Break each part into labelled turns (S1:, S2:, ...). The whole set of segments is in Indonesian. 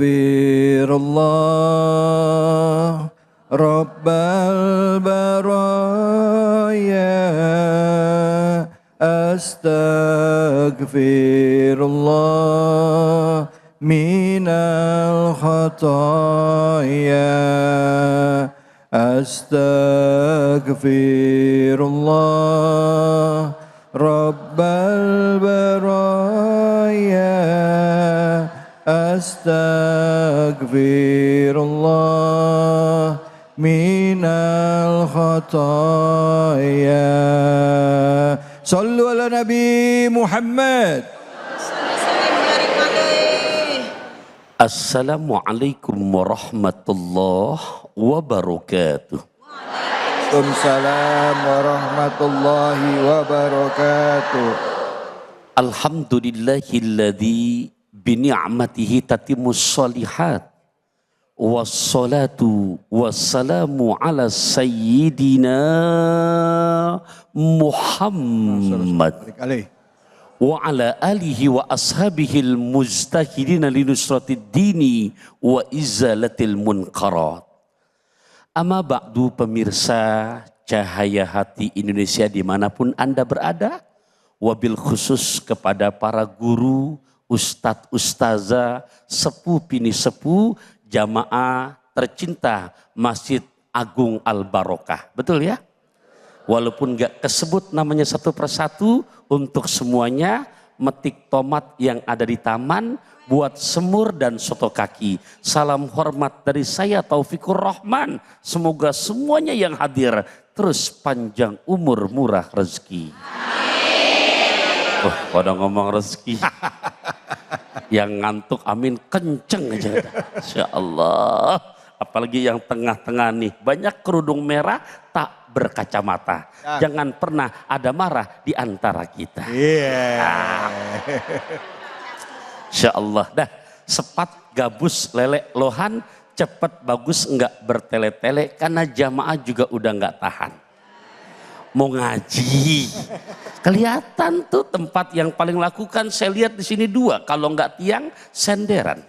S1: Astaghfirullah Rabbal baraya. Astaghfirullah minal khataya. Astaghfirullah Rabbal baraya. Astaghfirullah minal khataya. Sallu ala Nabi Muhammad.
S2: Assalamualaikum warahmatullahi wabarakatuh.
S1: Waalaikumsalam warahmatullahi wabarakatuh.
S2: Alhamdulillahilladzi bini'matihi tatimmus shalihat. Wassalatu wassalamu ala sayyidina Muhammad wa ala alihi wa ashabihil mujtahidina linusratid dini wa izalatil munkarat. Amma ba'du, pemirsa Cahaya Hati Indonesia dimanapun Anda berada, wabil khusus kepada para guru, ustadz, ustazah, sepuh bini sepuh, jamaah tercinta Masjid Agung Al-Barokah. Betul ya? Walaupun gak kesebut namanya satu persatu, untuk semuanya metik tomat yang ada di taman, buat semur dan soto kaki. Salam hormat dari saya Taufikur Rahman. Semoga semuanya yang hadir terus panjang umur, murah rezeki. Oh, pada ngomong rezeki. Yang ngantuk amin kenceng aja. Insya Allah. Apalagi yang tengah-tengah nih, banyak kerudung merah tak berkacamata. Jangan pernah ada marah di antara kita. Insya Allah. Dah, sepat, gabus, lelek, lohan, cepet, bagus, enggak bertele-tele. Karena jamaah juga udah enggak tahan. Mau ngaji. Kelihatan tuh tempat yang paling lakukan, saya lihat di sini dua. Kalau enggak tiang, senderan.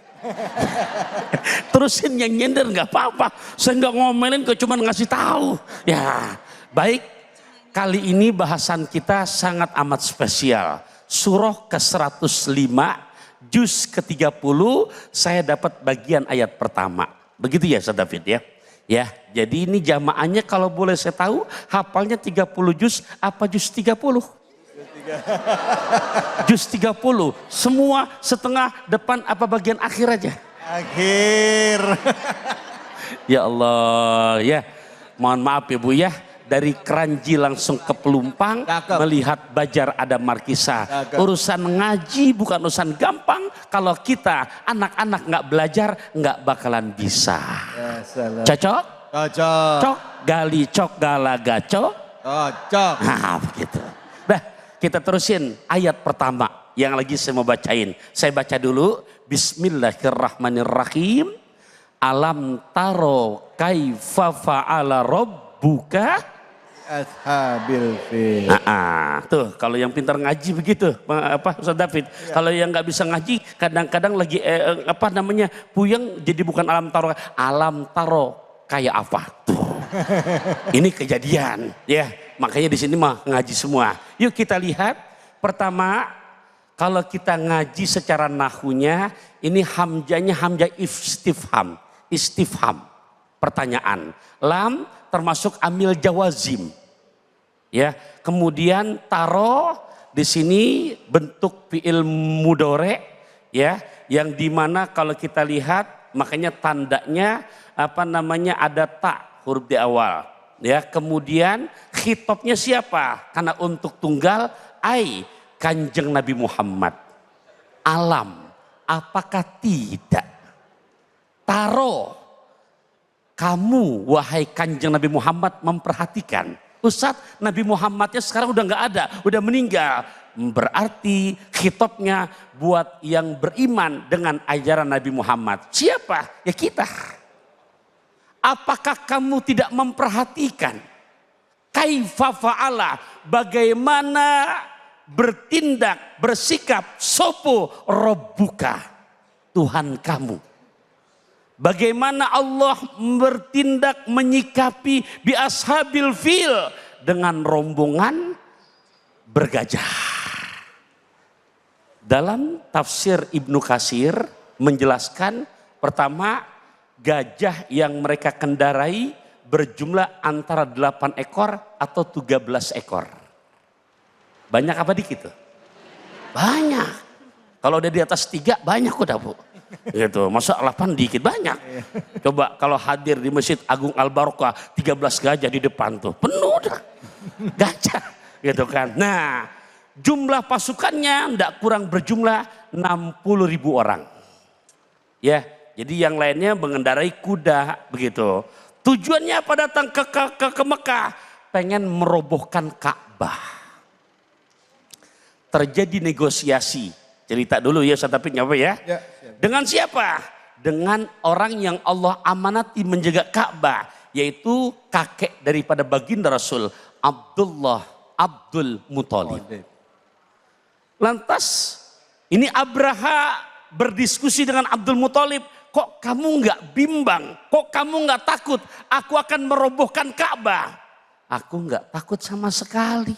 S2: Terusin yang nyender nggak apa-apa. Saya nggak ngomelin, kok cuma ngasih tahu. Ya, baik. Kali ini bahasan kita sangat amat spesial. Surah ke-105, juz ke-30, saya dapat bagian ayat pertama. Begitu ya, Ustaz David ya? Ya, jadi ini jamaahnya kalau boleh saya tahu, hafalnya 30 juz, apa juz 30? Juz 30, semua setengah, depan apa bagian akhir aja?
S1: Akhir.
S2: Ya Allah ya, mohon maaf ya Bu ya, dari Keranji langsung ke Pelumpang. Cakep. Melihat Bajar ada markisa. Cakep. Urusan ngaji bukan urusan gampang, kalau kita anak-anak nggak belajar nggak bakalan bisa. Ya, cocok?
S1: Cocok.
S2: Cok, gali cok, galaga cok.
S1: Cocok.
S2: Nah begitu. Dah, kita terusin ayat pertama yang lagi saya mau bacain. Saya baca dulu. Bismillahirrahmanirrahim. Alam taro kaifa fa'ala rabbuka
S1: ashabil fil.
S2: Tuh kalau yang pintar ngaji begitu, apa Ustaz David. Ya. Kalau yang nggak bisa ngaji, kadang-kadang lagi puyeng, jadi bukan alam taro kayak apa tuh. Ini kejadian ya. Makanya di sini mah ngaji semua. Yuk kita lihat. Pertama, kalau kita ngaji secara nahunya, ini hamzahnya hamzah istifham. Istifham, pertanyaan. Lam termasuk amil jawazim. Ya, kemudian taro di sini bentuk fiil mudore ya, yang dimana kalau kita lihat makanya tandanya ada tak huruf di awal. Ya, kemudian khitobnya siapa? Karena untuk tunggal, Kanjeng Nabi Muhammad. Alam, apakah tidak? Taro, kamu wahai Kanjeng Nabi Muhammad memperhatikan. Ustadz, Nabi Muhammadnya sekarang udah nggak ada, udah meninggal. Berarti khitobnya buat yang beriman dengan ajaran Nabi Muhammad. Siapa? Ya kita. Apakah kamu tidak memperhatikan kaifa fa'ala, bagaimana bertindak, bersikap sopo robbuka, Tuhan kamu. Bagaimana Allah bertindak menyikapi bi ashabil fil dengan rombongan bergajah. Dalam tafsir Ibnu Katsir menjelaskan, pertama, gajah yang mereka kendarai berjumlah antara 8 ekor atau 13 ekor. Banyak apa dikit tuh? Banyak. Kalau udah di atas 3 banyak udah, Bu. Gitu. Masa 8 dikit, banyak. Coba kalau hadir di Masjid Agung Al-Barokah 13 gajah di depan tuh, penuh dah. Gajah gitu kan. Nah, jumlah pasukannya tidak kurang berjumlah 60.000 orang. Ya, jadi yang lainnya mengendarai kuda begitu. Tujuannya apa datang ke Mekah? Pengen merobohkan Ka'bah. Terjadi negosiasi. Cerita dulu ya Ustaz Taufik ya.
S1: Ya,
S2: dengan siapa? Dengan orang yang Allah amanati menjaga Ka'bah, yaitu kakek daripada baginda Rasul, Abdul Muthalib. Lantas ini Abraha berdiskusi dengan Abdul Muthalib, kok kamu nggak bimbang, kok kamu nggak takut, aku akan merobohkan Ka'bah. Aku nggak takut sama sekali,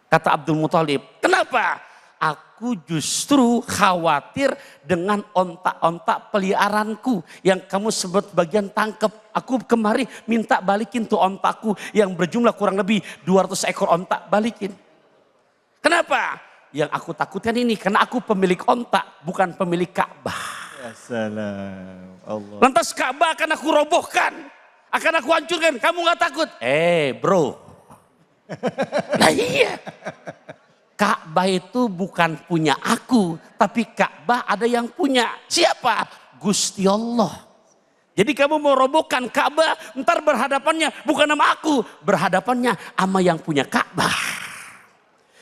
S2: kata Abdul Muthalib. Kenapa? Aku justru khawatir dengan ontak-ontak peliharaanku yang kamu sebut bagian tangkep. Aku kemari minta balikin tuh ontakku yang berjumlah kurang lebih 200 ekor ontak, balikin. Kenapa? Yang aku takutkan ini karena aku pemilik ontak, bukan pemilik Ka'bah.
S1: Ya salam. Allah.
S2: Lantas Ka'bah akan aku robohkan, akan aku hancurkan. Kamu nggak takut? Bro. Nah iya. Ka'bah itu bukan punya aku, tapi Ka'bah ada yang punya. Siapa? Gusti Allah. Jadi kamu mau robohkan Ka'bah, ntar berhadapannya bukan sama aku, berhadapannya sama yang punya Ka'bah.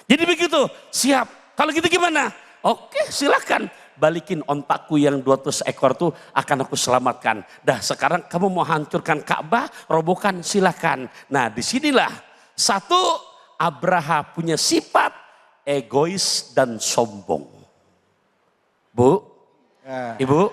S2: Jadi begitu, siap. Kalau gitu gimana? Oke, silakan. Balikin ontakku yang 200 ekor tuh akan aku selamatkan. Dah sekarang kamu mau hancurkan Ka'bah, robohkan, silakan. Nah disinilah satu, Abraha punya sifat egois dan sombong. Bu, Ibu,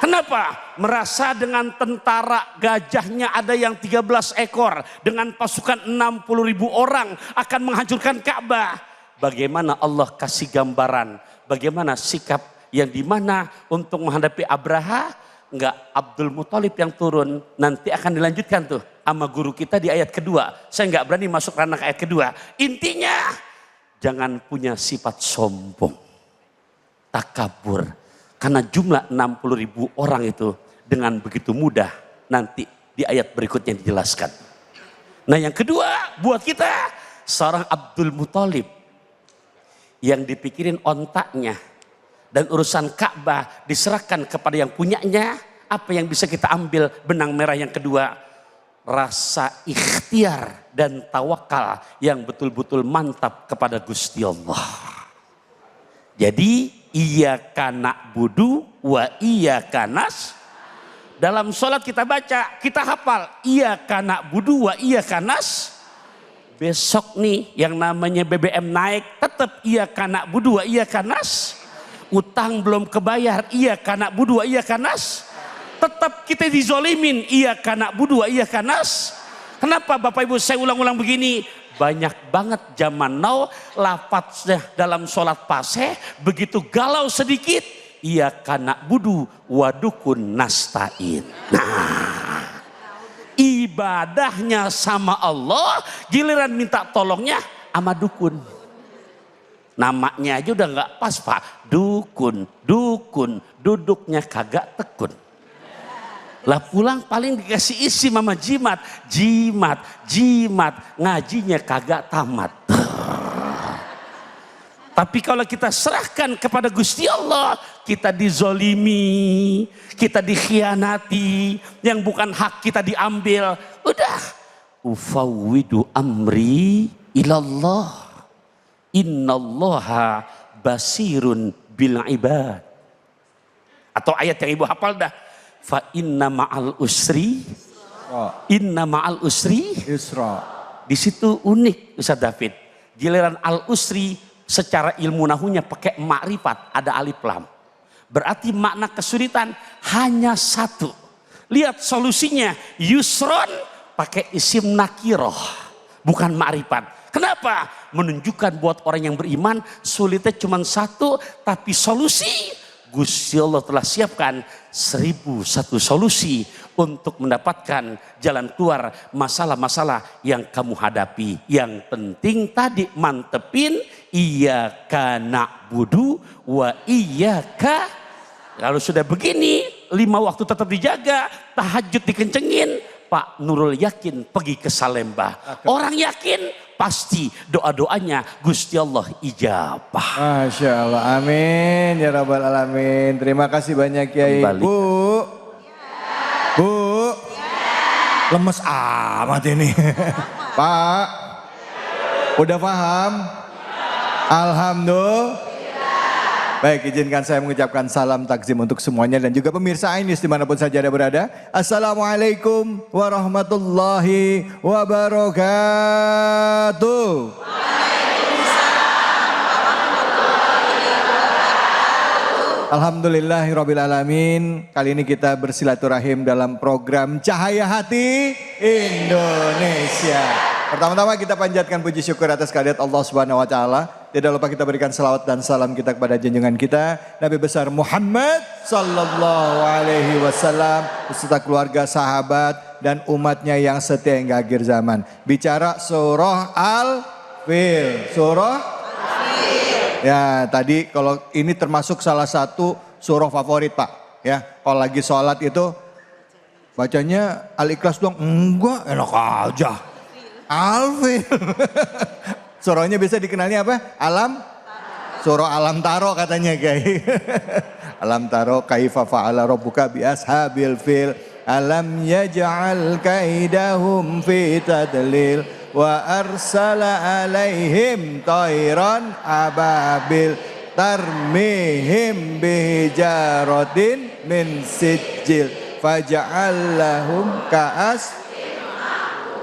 S2: kenapa? Merasa dengan tentara gajahnya ada yang 13 ekor, dengan pasukan 60.000 orang akan menghancurkan Ka'bah. Bagaimana Allah kasih gambaran, bagaimana sikap yang dimana untuk menghadapi Abraha, enggak Abdul Muthalib yang turun, nanti akan dilanjutkan tuh sama guru kita di ayat kedua. Saya enggak berani masuk ranah ayat kedua. Intinya, jangan punya sifat sombong, takabur. Karena jumlah 60.000 orang itu dengan begitu mudah nanti di ayat berikutnya dijelaskan. Nah yang kedua buat kita, seorang Abdul Muthalib yang dipikirin ontaknya dan urusan Ka'bah diserahkan kepada yang punyanya. Apa yang bisa kita ambil benang merah yang kedua? Rasa ikhtiar dan tawakal yang betul-betul mantap kepada Gusti Allah. Jadi iyyaka na'budu wa iyyaka nasta'in. Dalam sholat kita baca, kita hafal iyyaka na'budu wa iyyaka nasta'in. Besok nih yang namanya BBM naik, tetap iyyaka na'budu wa iyyaka nasta'in. Utang belum kebayar, iyyaka na'budu wa iyyaka nasta'in. Tetap kita dizolimin, iyyaka na'budu wa iyyaka nasta'in. Kenapa Bapak Ibu saya ulang-ulang begini? Banyak banget zaman now lafadznya dalam sholat paseh begitu galau sedikit, iyyaka na'budu wa dukun nasta'in. Nah, ibadahnya sama Allah, giliran minta tolongnya sama dukun. Namanya aja udah nggak pas Pak, dukun, duduknya kagak tekun. Lah pulang paling dikasih isi mama jimat, ngajinya kagak tamat. Tapi kalau kita serahkan kepada Gusti Allah, kita dizolimi, kita dikhianati, yang bukan hak kita diambil. Udah, ufawwidu amri ilallah, innallaha basirun bil ibad. Atau ayat yang ibu hafal dah, fa inna ma'al usri yusra. Di situ unik Ustaz David. Giliran al usri secara ilmu nahunya pakai makrifat, ada alif lam. Berarti makna kesulitan hanya satu. Lihat solusinya, yusron pakai isim nakiroh, bukan ma'rifat. Kenapa? Menunjukkan buat orang yang beriman sulitnya cuma satu, tapi solusi Gusti Allah telah siapkan 1001 solusi untuk mendapatkan jalan keluar masalah-masalah yang kamu hadapi. Yang penting tadi mantepin iyyaka na'budu wa iyyaka. Kalau sudah begini 5 waktu tetap dijaga, tahajud dikencengin, Pak Nurul yakin pergi ke Salemba. Orang yakin pasti doa-doanya Gusti Allah ijabah.
S3: Masya Allah, amin ya rabbal alamin. Terima kasih banyak Kiai.
S2: Kembali.
S3: Bu, lemes amat ini. Pak, udah paham? Alhamdulillah. Baik, izinkan saya mengucapkan salam takzim untuk semuanya dan juga pemirsa Ainis dimanapun saja Anda berada. Assalamualaikum warahmatullahi wabarakatuh. Alhamdulillahirrabbilalamin. Kali ini kita bersilaturahim dalam program Cahaya Hati Indonesia. Pertama-tama kita panjatkan puji syukur atas kehadirat Allah Subhanahu wa taala. Tidak lupa kita berikan salawat dan salam kita kepada junjungan kita Nabi besar Muhammad sallallahu alaihi wasallam beserta keluarga, sahabat dan umatnya yang setia hingga akhir zaman. Bicara surah Al-Fil. Surah Al-Fil. Ya, tadi kalau ini termasuk salah satu surah favorit, Pak. Ya, kalau lagi sholat itu bacanya Al-Ikhlas doang. Enggak, enak aja. Al-Fil. Surahnya bisa dikenalnya apa? Surah Alam Taro katanya Kiai. Alam Taro kaifa fa'ala rabbuka bi ashabil fil. Alam yaj'al kaidahum fi tadlil wa arsala alaihim tayran ababil tarmihim bihijaratin min sijil faja'allahum ka'as.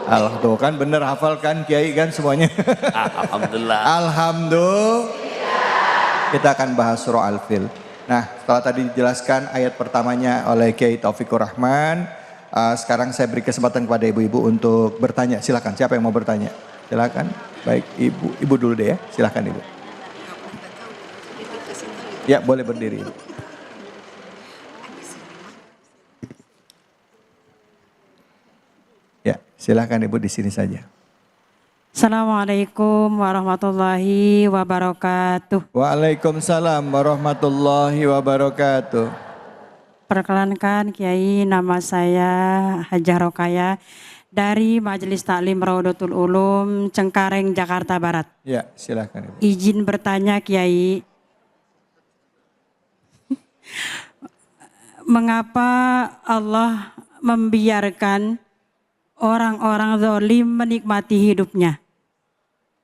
S3: Allah tuh kan bener hafal kan Kiai kan semuanya.
S2: Alhamdulillah.
S3: Alhamdulillah. Kita akan bahas surah Al-Fil. Nah, setelah tadi dijelaskan ayat pertamanya oleh Kiai Taufikur Rahman, sekarang saya beri kesempatan kepada ibu-ibu untuk bertanya. Silakan, siapa yang mau bertanya? Silakan. Baik, ibu dulu deh ya. Silakan ibu. Ya, boleh berdiri. Ya, silakan ibu di sini saja.
S4: Assalamualaikum warahmatullahi wabarakatuh.
S3: Waalaikumsalam warahmatullahi wabarakatuh.
S4: Perkenalkan Kiai, nama saya Hajah Rokaya dari Majelis Taklim Raudatul Ulum Cengkareng, Jakarta Barat.
S3: Ya, silakan ibu.
S4: Izin bertanya Kiai, mengapa Allah membiarkan orang-orang zalim menikmati hidupnya?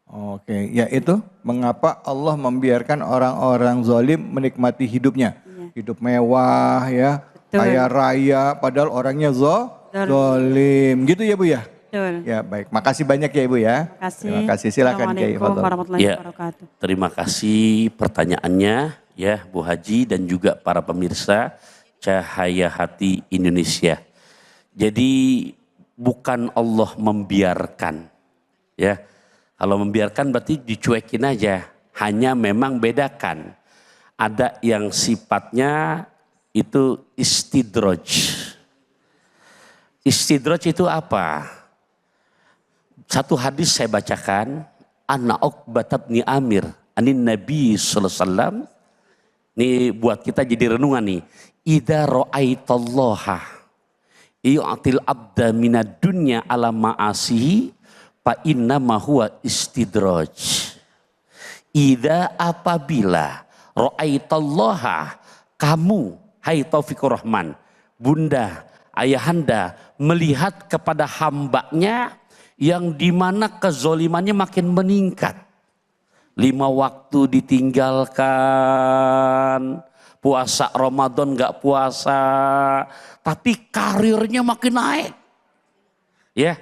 S3: Oke, ya itu mengapa Allah membiarkan orang-orang zalim menikmati hidupnya. Ya. Hidup mewah ya, betul. Kaya raya padahal orangnya zalim. Gitu ya Bu ya?
S4: Betul.
S3: Ya baik, makasih banyak ya Ibu ya.
S4: Terima
S3: kasih, silakan Kiai.
S4: Assalamualaikum warahmatullahi wabarakatuh.
S2: Terima kasih pertanyaannya ya Bu Haji dan juga para pemirsa Cahaya Hati Indonesia. Jadi bukan Allah membiarkan, ya. Kalau membiarkan berarti dicuekin aja. Hanya memang bedakan. Ada yang sifatnya itu istidraj. Istidraj itu apa? Satu hadis saya bacakan. Anna Uqbah bin Amir anin Nabi sallallahu alaihi wasallam. Ini buat kita jadi renungan nih. Idza ra'aitallaha yu'til abda minad dunya ala ma'asihi fa inna ma huwa istidraj. Idza apabila ra'aitallaha, kamu hai Taufikur Rahman, bunda, ayahanda melihat kepada hambanya yang dimana kezolimannya makin meningkat. 5 waktu ditinggalkan, puasa Ramadan gak puasa, tapi karirnya makin naik. Ya.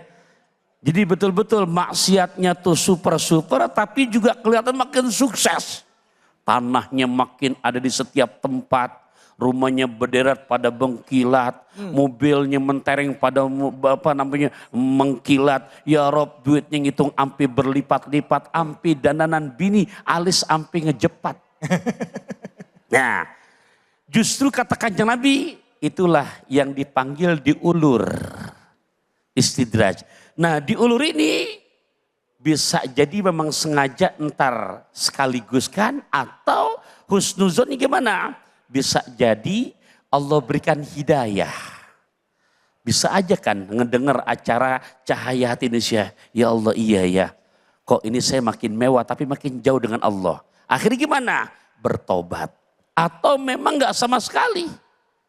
S2: Jadi betul-betul maksiatnya tuh super-super tapi juga kelihatan makin sukses. Tanahnya makin ada di setiap tempat, Rumahnya berderet pada bengkilat, mobilnya mentereng pada mengkilat. Ya Rob, duitnya ngitung ampi berlipat-lipat, ampi dandanan bini, alis ampi ngejepat. Nah, justru kata Kanjeng Nabi, itulah yang dipanggil diulur. Istidraj. Nah, diulur ini bisa jadi memang sengaja entar sekaligus kan, atau husnuzon gimana? Bisa jadi Allah berikan hidayah. Bisa aja kan ngedenger acara Cahaya Hati Indonesia. Ya Allah, iya ya. Kok ini saya makin mewah tapi makin jauh dengan Allah. Akhirnya gimana? Bertobat. Atau memang gak sama sekali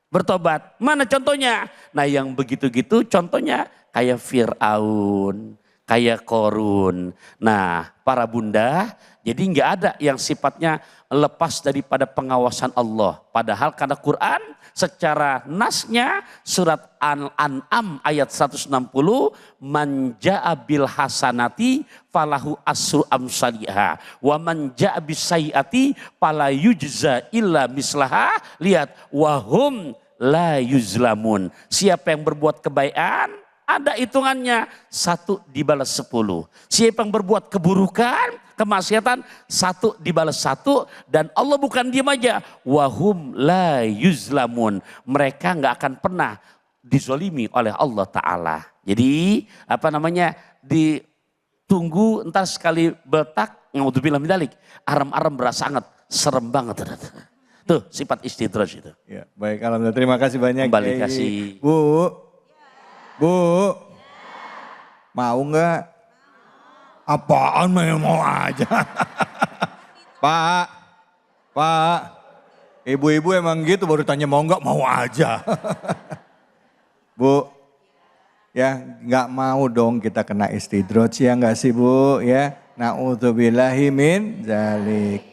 S2: bertobat. Mana contohnya? Nah, yang begitu-gitu contohnya kayak Fir'aun, kayak Korun. Nah, para bunda, jadi nggak ada yang sifatnya lepas daripada pengawasan Allah. Padahal karena Quran secara nasnya surat Al-An'am ayat 160, man ja'a bil hasanati falahu asru amsalihha wa man ja'a bis sayyiati fala yujza illa mislaha. Lihat, wahum la yuzlamun. Siapa yang berbuat kebaikan ada hitungannya, 1 dibalas 10. Siapa yang berbuat keburukan, kemaksiatan, 1 dibalas 1. Dan Allah bukan diam aja. Wahum la yuzlamun. Mereka nggak akan pernah dizolimi oleh Allah Ta'ala. Jadi ditunggu entar sekali betak, ngaudzubillah min dzalik, aram-aram berasa sangat serem banget. Tuh sifat istidraj itu.
S3: Ya, baik, alhamdulillah, terima kasih banyak.
S2: Kembali kasih.
S3: Bu, mau nggak? Apaan mau aja? Pak, ibu-ibu emang gitu baru tanya mau nggak, mau aja. Bu, ya nggak mau dong kita kena istidraj, ya nggak sih Bu, ya. Na'udzubillahi min dzalik.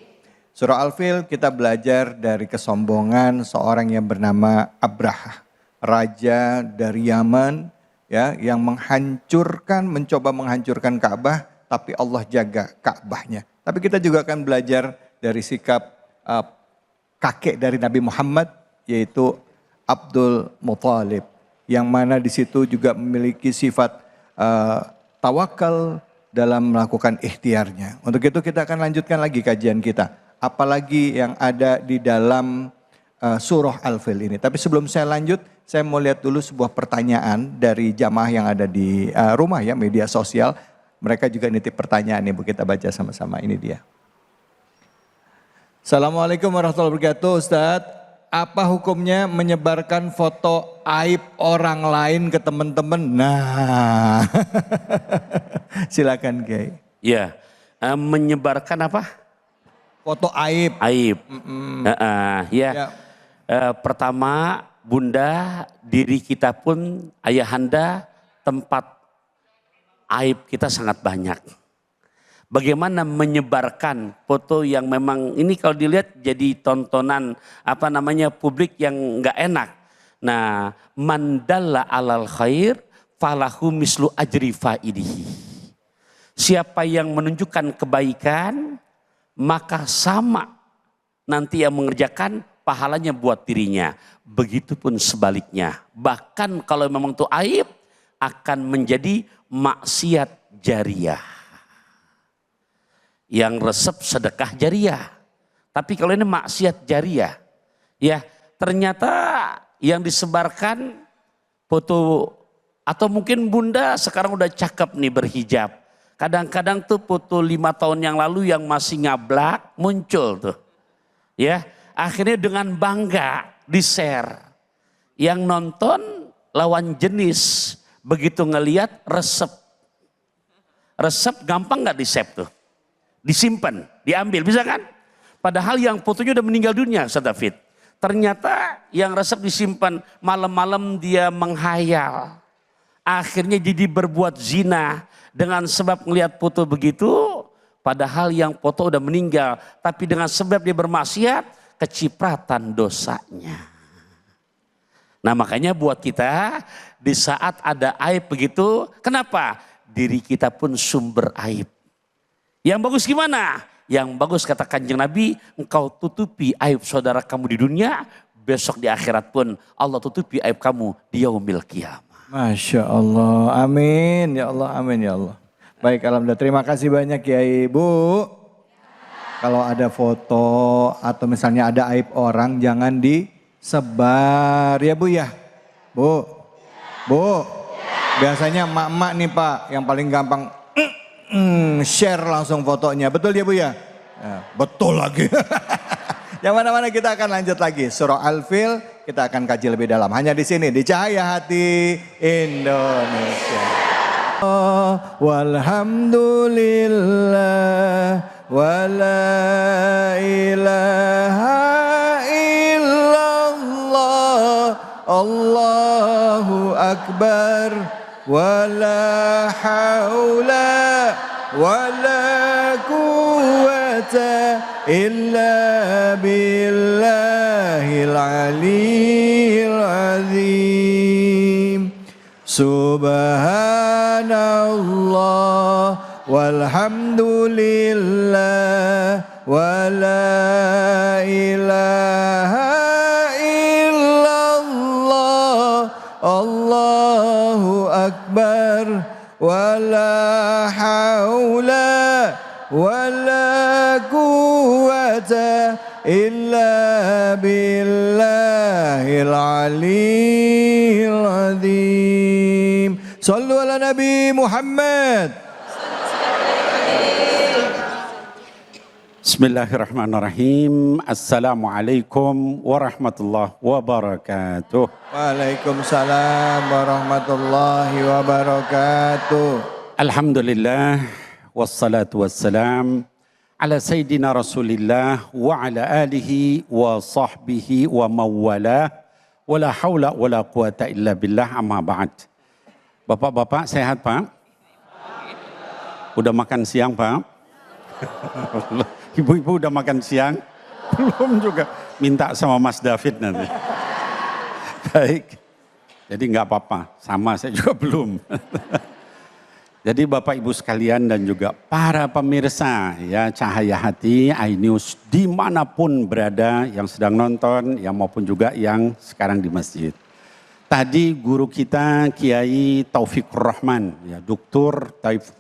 S3: Surah Al-Fil kita belajar dari kesombongan seorang yang bernama Abraha. Raja dari Yaman, ya, yang mencoba menghancurkan Ka'bah, tapi Allah jaga Ka'bahnya. Tapi kita juga akan belajar dari sikap kakek dari Nabi Muhammad, yaitu Abdul Muthalib, yang mana di situ juga memiliki sifat tawakal dalam melakukan ikhtiarnya. Untuk itu kita akan lanjutkan lagi kajian kita, apalagi yang ada di dalam surah Al-Fil ini. Tapi sebelum saya lanjut, saya mau lihat dulu sebuah pertanyaan dari jamaah yang ada di rumah, ya, media sosial. Mereka juga nitip pertanyaan, Ibu, kita baca sama-sama. Ini dia. Assalamualaikum warahmatullahi wabarakatuh, Ustadz. Apa hukumnya menyebarkan foto aib orang lain ke teman-teman? Nah, silakan Kiai.
S2: Ya, menyebarkan apa?
S3: Foto aib.
S2: Aib. Ya. Pertama, Bunda, diri kita pun, ayahanda, tempat aib kita sangat banyak. Bagaimana menyebarkan foto yang memang ini kalau dilihat jadi tontonan publik yang nggak enak. Nah, mandalla alal khair falahu mislu ajri faidihi. Siapa yang menunjukkan kebaikan, maka sama nanti yang mengerjakan pahalanya buat dirinya. Begitupun sebaliknya. Bahkan kalau memang itu aib, akan menjadi maksiat jariah. Yang resep sedekah jariah. Tapi kalau ini maksiat jariah, ya ternyata yang disebarkan foto, atau mungkin Bunda sekarang udah cakep nih berhijab. Kadang-kadang tuh foto 5 tahun yang lalu yang masih ngablak muncul tuh. Ya, akhirnya dengan bangga di-share. Yang nonton lawan jenis, begitu ngelihat resep. Resep gampang gak di-save tuh? Disimpan, diambil, bisa kan? Padahal yang fotonya udah meninggal dunia, Ustaz David. Ternyata yang resep disimpan, malam-malam dia menghayal. Akhirnya jadi berbuat zina dengan sebab ngelihat foto begitu. Padahal yang foto udah meninggal, tapi dengan sebab dia bermaksiat, kecipratan dosanya. Nah, makanya buat kita di saat ada aib begitu, kenapa? Diri kita pun sumber aib. Yang bagus gimana? Yang bagus kata Kanjeng Nabi, engkau tutupi aib saudara kamu di dunia, besok di akhirat pun Allah tutupi aib kamu di yaumil qiyamah.
S3: Masya Allah, amin ya Allah, amin ya Allah. Baik, alhamdulillah. Terima kasih banyak Kiai. Bu, kalau ada foto atau misalnya ada aib orang jangan disebar ya Bu ya. Bu, Bu, biasanya emak-emak nih Pak yang paling gampang share langsung fotonya. Betul ya Bu ya? Ya, betul lagi. Yang mana-mana kita akan lanjut lagi. Surah Al-Fil kita akan kaji lebih dalam. Hanya di sini, di Cahaya Hati Indonesia. Walhamdulillah wa la ilaha illallah. Allahu Akbar wa la hawla wa la quwwata illa billahil aliyyil azim. Subhanallah walhamdulillah wa la ilaha illallah. Allahu Akbar wa la hawla wa la quwwata illa billahil aliyyil azim. Sallu ala Nabi Muhammad.
S5: Bismillahirrahmanirrahim. Assalamualaikum warahmatullahi wabarakatuh.
S3: Waalaikumsalam warahmatullahi wabarakatuh.
S5: Alhamdulillah wassalatu wassalam ala sayyidina Rasulillah wa ala alihi wa sahbihi wa mawala wa la hawla wa la quwata illa billah amma ba'd. Bapak-bapak sehat Pak? Udah makan siang Pak? Ibu-ibu udah makan siang? Belum juga. Minta sama Mas David nanti. Baik. Jadi nggak apa-apa. Sama saya juga belum. Jadi Bapak Ibu sekalian dan juga para pemirsa ya Cahaya Hati iNews dimanapun berada yang sedang nonton ya maupun juga yang sekarang di masjid. Tadi guru kita Kiai Taufikur Rahman ya Dr.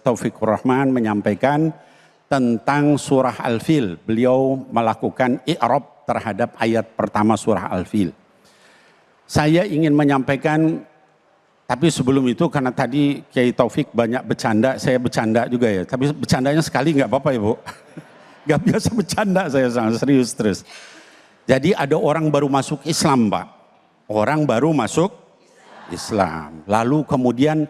S5: Taufikur Rahman menyampaikan tentang surah Al-Fil. Beliau melakukan i'rab terhadap ayat pertama surah Al-Fil. Saya ingin menyampaikan, tapi sebelum itu karena tadi Kiai Taufik banyak bercanda, saya bercanda juga ya. Tapi bercandanya sekali nggak apa-apa ya Bu. Nggak biasa bercanda saya sangat serius terus. Jadi ada orang baru masuk Islam Pak. Orang baru masuk Islam. Lalu kemudian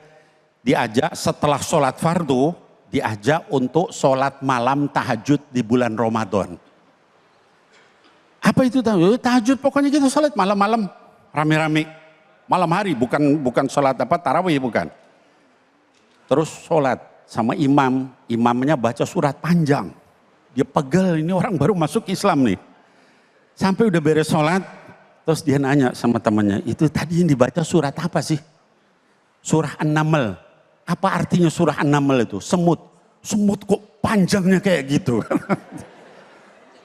S5: diajak setelah sholat fardu, diajak untuk sholat malam tahajud di bulan Ramadan. Apa itu tahajud? Tahajud pokoknya gitu sholat malam-malam rame-rame. Malam hari bukan sholat apa tarawih bukan. Terus sholat sama imam, imamnya baca surat panjang. Dia pegel ini orang baru masuk Islam nih. Sampai udah beres sholat, terus dia nanya sama temannya, itu tadi yang dibaca surat apa sih? Surah An-Naml. Apa artinya surah An-Naml itu? Semut. Semut kok panjangnya kayak gitu.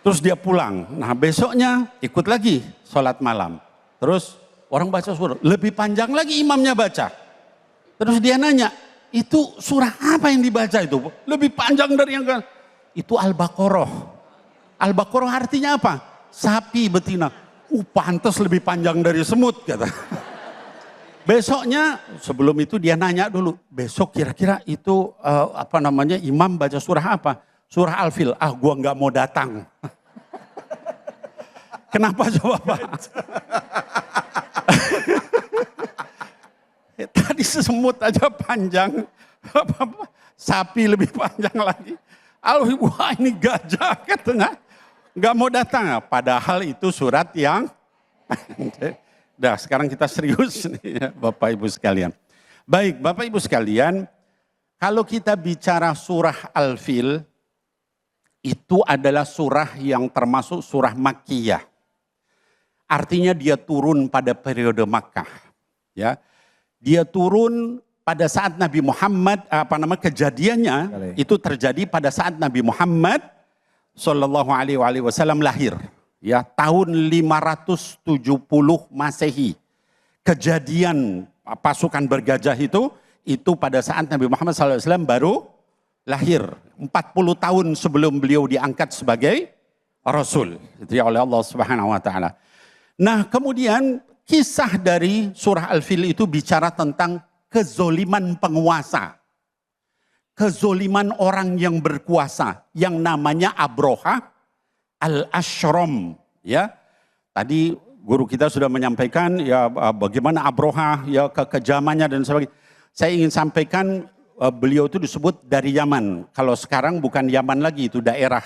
S5: Terus dia pulang. Nah besoknya ikut lagi sholat malam. Terus orang baca surah. Lebih panjang lagi imamnya baca. Terus dia nanya, itu surah apa yang dibaca itu? Lebih panjang dari yang kan? Itu Al-Baqarah. Al-Baqarah artinya apa? Sapi betina. Pantas lebih panjang dari semut kata. Besoknya sebelum itu dia nanya dulu, besok kira-kira itu imam baca surah apa? Surah Al-Fil. Ah gua nggak mau datang. Kenapa coba Pak? Tadi semut aja panjang, sapi lebih panjang lagi. Wah ini gajah katanya, nggak mau datang. Padahal itu surat yang Dah sekarang kita serius nih ya, Bapak Ibu sekalian. Baik Bapak Ibu sekalian, kalau kita bicara surah Al-Fil, itu adalah surah yang termasuk surah Makkiyah. Artinya dia turun pada periode Makkah. Ya, dia turun pada saat Nabi Muhammad, kejadiannya itu terjadi pada saat Nabi Muhammad Sallallahu Alaihi Wasallam lahir. ya tahun 570 Masehi. Kejadian pasukan bergajah itu pada saat Nabi Muhammad SAW baru lahir. 40 tahun sebelum beliau diangkat sebagai Rasul. Itu ya oleh Allah Subhanahu wa Ta'ala. Nah, kemudian kisah dari surah Al-Fil itu bicara tentang kezoliman penguasa. Kezoliman orang yang berkuasa yang namanya Abroha Al-Ashram, ya. Tadi guru kita sudah menyampaikan ya bagaimana Abroha ya kekejamannya dan sebagainya. Saya ingin sampaikan beliau itu disebut dari Yaman. Kalau sekarang bukan Yaman lagi, itu daerah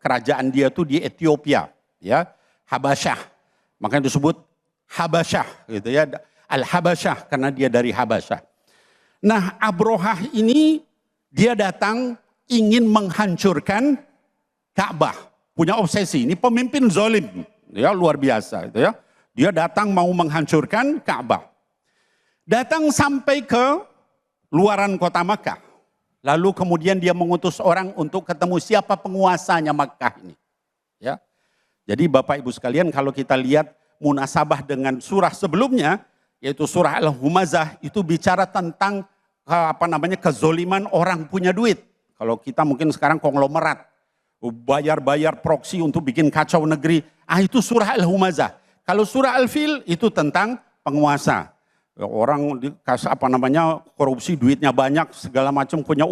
S5: kerajaan dia itu di Ethiopia, ya, Habasyah. Makanya disebut Habasyah gitu ya. Al-Habasyah karena dia dari Habasyah. Nah, Abroha ini dia datang ingin menghancurkan Ka'bah. Punya obsesi, ini pemimpin zalim. Ya, luar biasa itu ya. Dia datang mau menghancurkan Ka'bah. Datang sampai ke luaran kota Makkah. Lalu kemudian dia mengutus orang untuk ketemu siapa penguasanya Makkah ini. Ya. Jadi Bapak Ibu sekalian, kalau kita lihat munasabah dengan surah sebelumnya, yaitu surah Al-Humazah, itu bicara tentang kezoliman orang punya duit. Kalau kita mungkin sekarang konglomerat, bayar-bayar proksi untuk bikin kacau negeri. Itu surah Al-Humazah. Kalau surah Al-Fil itu tentang penguasa. Orang korupsi duitnya banyak, segala macam, punya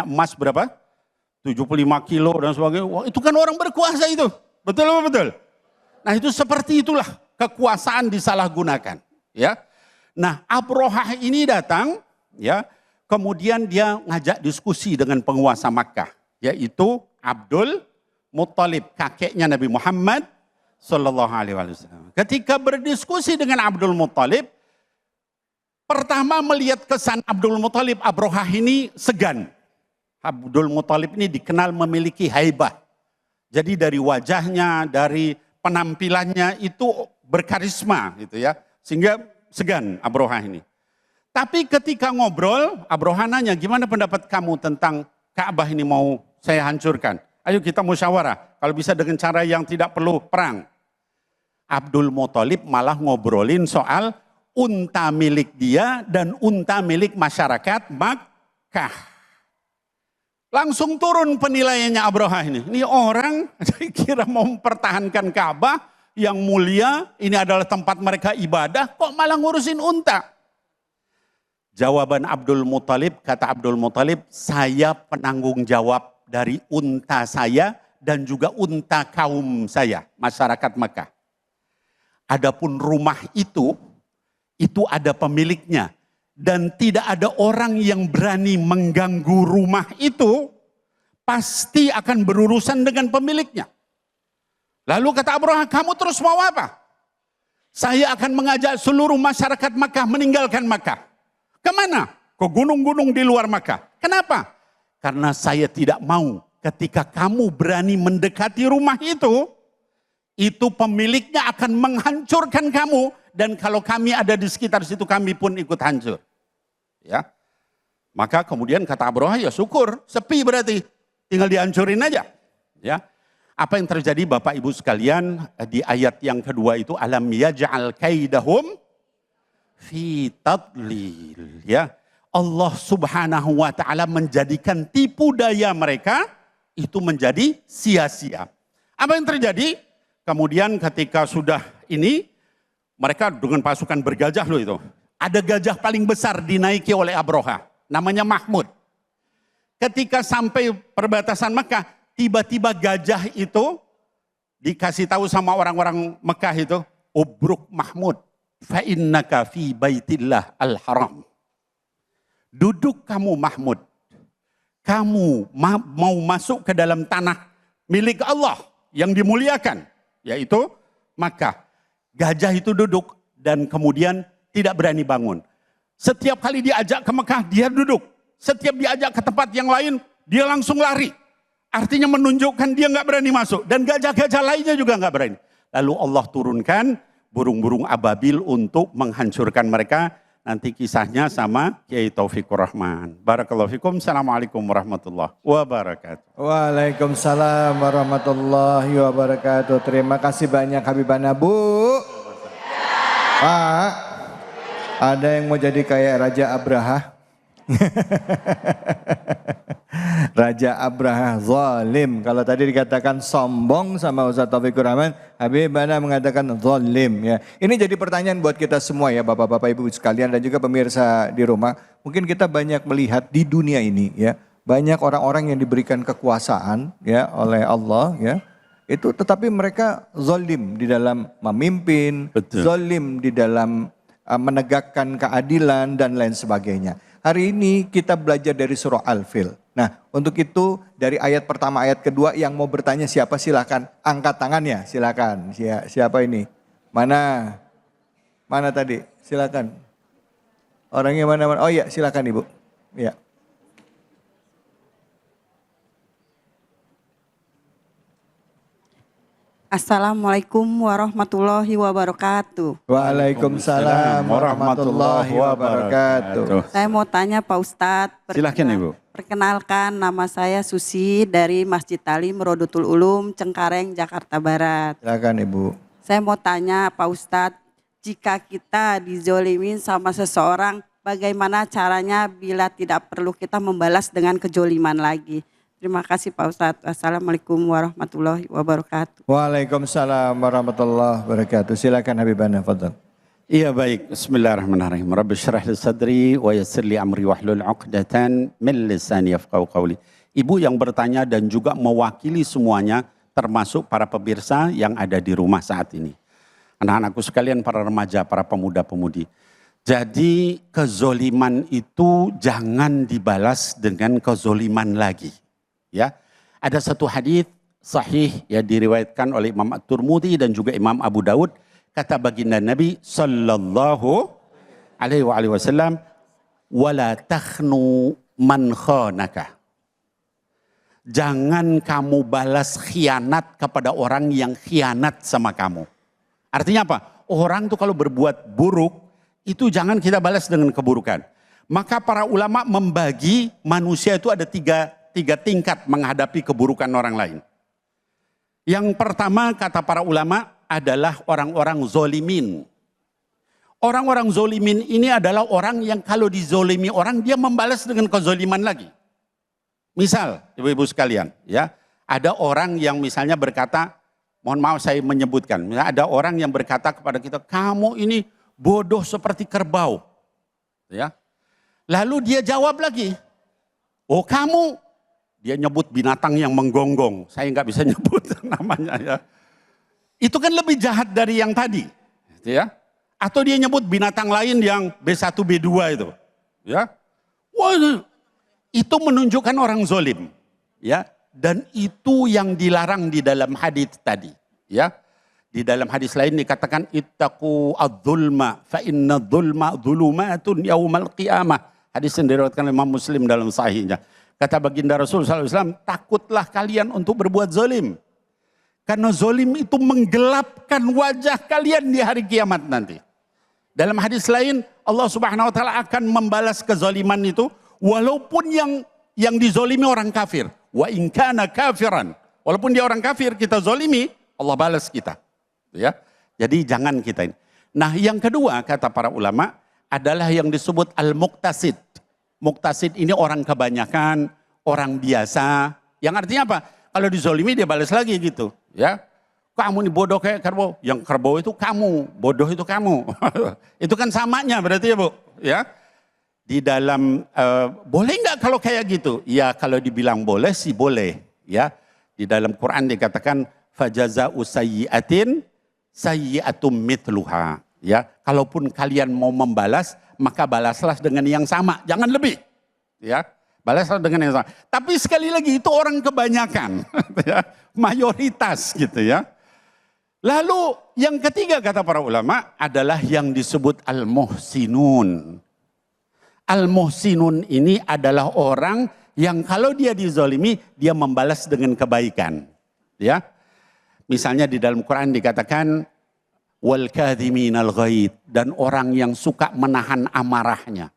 S5: emas berapa? 75 kilo dan sebagainya. Wah, itu kan orang berkuasa itu. Betul apa betul? Nah, itu seperti itulah kekuasaan disalahgunakan, ya. Nah, Abrohah ini datang, ya, kemudian dia ngajak diskusi dengan penguasa Makkah, yaitu Abdul Muttalib, kakeknya Nabi Muhammad Sallallahu Alaihi Wasallam. Ketika berdiskusi dengan Abdul Muttalib, pertama melihat kesan Abdul Muttalib, Abrohah ini segan. Abdul Muttalib ini dikenal memiliki haibah. Jadi dari wajahnya, dari penampilannya itu berkarisma gitu ya, sehingga segan Abrohah ini. Tapi ketika ngobrol, Abrohah nanya, gimana pendapat kamu tentang Ka'bah ini mau saya hancurkan? Ayo kita musyawarah, kalau bisa dengan cara yang tidak perlu perang. Abdul Muttalib malah ngobrolin soal unta milik dia dan unta milik masyarakat Makkah. Langsung turun penilaiannya Abrohah ini. Ini orang kira mau mempertahankan Ka'bah yang mulia, ini adalah tempat mereka ibadah, kok malah ngurusin unta? Jawaban Abdul Muttalib, kata Abdul Muttalib, saya penanggung jawab dari unta saya dan juga unta kaum saya, masyarakat Makkah. Adapun rumah itu ada pemiliknya. Dan tidak ada orang yang berani mengganggu rumah itu, pasti akan berurusan dengan pemiliknya. Lalu kata Abrohah, kamu terus mau apa? Saya akan mengajak seluruh masyarakat Makkah meninggalkan Makkah. Kemana? Ke gunung-gunung di luar Makkah. Kenapa? Karena saya tidak mau ketika kamu berani mendekati rumah itu pemiliknya akan menghancurkan kamu. Dan kalau kami ada di sekitar situ, kami pun ikut hancur. Ya, maka kemudian kata Abrohah, ya syukur, sepi berarti, tinggal dihancurin aja. Ya, apa yang terjadi Bapak Ibu sekalian di ayat yang kedua itu, alam yaj'al kaidahum fi tadlil. Ya, Allah Subhanahu wa Ta'ala menjadikan tipu daya mereka itu menjadi sia-sia. Apa yang terjadi? Kemudian ketika sudah ini, mereka dengan pasukan bergajah loh itu. Ada gajah paling besar dinaiki oleh Abrohah, namanya Mahmud. Ketika sampai perbatasan Mekah, tiba-tiba gajah itu dikasih tahu sama orang-orang Mekah itu, ubruk Mahmud, fa innaka fi baitillah al-haram. Duduk kamu Mahmud, kamu mau masuk ke dalam tanah milik Allah yang dimuliakan, yaitu Makkah. Gajah itu duduk dan kemudian tidak berani bangun. Setiap kali diajak ke Mekah, dia duduk. Setiap diajak ke tempat yang lain, dia langsung lari. Artinya menunjukkan dia nggak berani masuk. Dan gajah-gajah lainnya juga nggak berani. Lalu Allah turunkan burung-burung ababil untuk menghancurkan mereka. nanti kisahnya sama Kiai Taufikur Rahman. Barakallahu fikum. Assalamualaikum warahmatullahi wabarakatuh.
S3: Waalaikumsalam warahmatullahi wabarakatuh. Terima kasih banyak Habibana Bu. Pak, ada yang mau jadi kayak Raja Abraha? Raja Abraha zalim. Kalau tadi dikatakan sombong sama Ustaz Taufikur Rahman, Habibana mengatakan zalim ya. Ini jadi pertanyaan buat kita semua ya Bapak-bapak Ibu sekalian dan juga pemirsa di rumah. Mungkin kita banyak melihat di dunia ini ya, banyak orang-orang yang diberikan kekuasaan ya oleh Allah ya. Itu tetapi mereka zalim di dalam memimpin, zalim di dalam menegakkan keadilan dan lain sebagainya. Hari ini kita belajar dari surah Al-Fil. Nah, untuk itu dari ayat pertama ayat kedua yang mau bertanya siapa silakan angkat tangannya, silakan. Siapa ini? Mana tadi? Silakan. Orangnya mana? Oh iya, silakan Ibu. Ya.
S6: Assalamualaikum warahmatullahi wabarakatuh.
S3: Waalaikumsalam warahmatullahi wabarakatuh.
S6: Saya mau tanya Pak Ustadz.
S5: Silakan Ibu.
S6: Perkenalkan, nama saya Susi dari Masjid Talim Rodotul Ulum, Cengkareng, Jakarta Barat.
S3: Silakan Ibu.
S6: Saya mau tanya Pak Ustadz, jika kita dizolimin sama seseorang, bagaimana caranya bila tidak perlu kita membalas dengan kejoliman lagi? Terima kasih Pak Ustadz. Assalamualaikum warahmatullahi wabarakatuh.
S3: Waalaikumsalam warahmatullahi wabarakatuh. Silakan Habibana, fadhal.
S5: Iya baik, bismillahirrahmanirrahim. Rabbi syrah li sadri wa yassir li amri wahlul 'uqdatan min lisani yafqahu qawli. Ibu yang bertanya dan juga mewakili semuanya termasuk para pemirsa yang ada di rumah saat ini. Anak-anakku sekalian, para remaja, para pemuda-pemudi. Jadi kezoliman itu jangan dibalas dengan kezoliman lagi. Ya, ada satu hadis sahih yang diriwayatkan oleh Imam At-Tirmidzi dan juga Imam Abu Daud, kata baginda Nabi sallallahu alaihi wasallam, wala takhnu man khanaka. Jangan kamu balas khianat kepada orang yang khianat sama kamu. Artinya apa? Orang tuh kalau berbuat buruk itu jangan kita balas dengan keburukan. Maka para ulama membagi manusia itu ada tiga tingkat menghadapi keburukan orang lain. Yang pertama kata para ulama adalah orang-orang zolimin. Orang-orang zolimin ini adalah orang yang kalau dizolimi orang dia membalas dengan kezoliman lagi. Misal ibu-ibu sekalian ya, ada orang yang misalnya berkata, mohon maaf saya menyebutkan, ada orang yang berkata kepada kita, kamu ini bodoh seperti kerbau. Ya. Lalu dia jawab lagi, oh kamu. Dia nyebut binatang yang menggonggong. Saya nggak bisa nyebut namanya ya. Itu kan lebih jahat dari yang tadi. Ya. Atau dia nyebut binatang lain yang B1, B2 itu. Ya. Wah, itu menunjukkan orang zolim. Ya. Dan itu yang dilarang di dalam hadis tadi. Ya. Di dalam hadis lain dikatakan, ittaqu adz-dzulma fa inna adz-dzulma dzulumatun yaumal qiyamah. Hadis yang diriwayatkan oleh Imam Muslim dalam sahihnya. Kata baginda Rasul SAW, takutlah kalian untuk berbuat zalim. Karena zalim itu menggelapkan wajah kalian di hari kiamat nanti. Dalam hadis lain, Allah Subhanahu Wa Taala akan membalas kezaliman itu, walaupun yang dizalimi orang kafir. Wa in kana kafiran. Walaupun dia orang kafir, kita zalimi, Allah balas kita. Ya, jadi jangan kita ini. Nah yang kedua kata para ulama adalah yang disebut al-muqtasid. Muktasid ini orang kebanyakan, orang biasa. Yang artinya apa? Kalau dizolimi dia balas lagi gitu. Ya, kamu ini bodoh kayak kerbau. Yang kerbau itu kamu, bodoh itu kamu. Itu kan samanya berarti ya Bu. Ya, di dalam boleh nggak kalau kayak gitu? Ya kalau dibilang boleh sih boleh. Ya, di dalam Quran dikatakan fajaza'u sayyi'atin sayyi'atum mithluha. Ya, kalaupun kalian mau membalas, maka balaslah dengan yang sama, jangan lebih. Ya, balaslah dengan yang sama. Tapi sekali lagi itu orang kebanyakan, ya, mayoritas gitu ya. Lalu yang ketiga kata para ulama adalah yang disebut al-muhsinun. Al-muhsinun ini adalah orang yang kalau dia dizalimi dia membalas dengan kebaikan. Ya, misalnya di dalam Quran dikatakan wal kadhiminal ghaid, dan orang yang suka menahan amarahnya.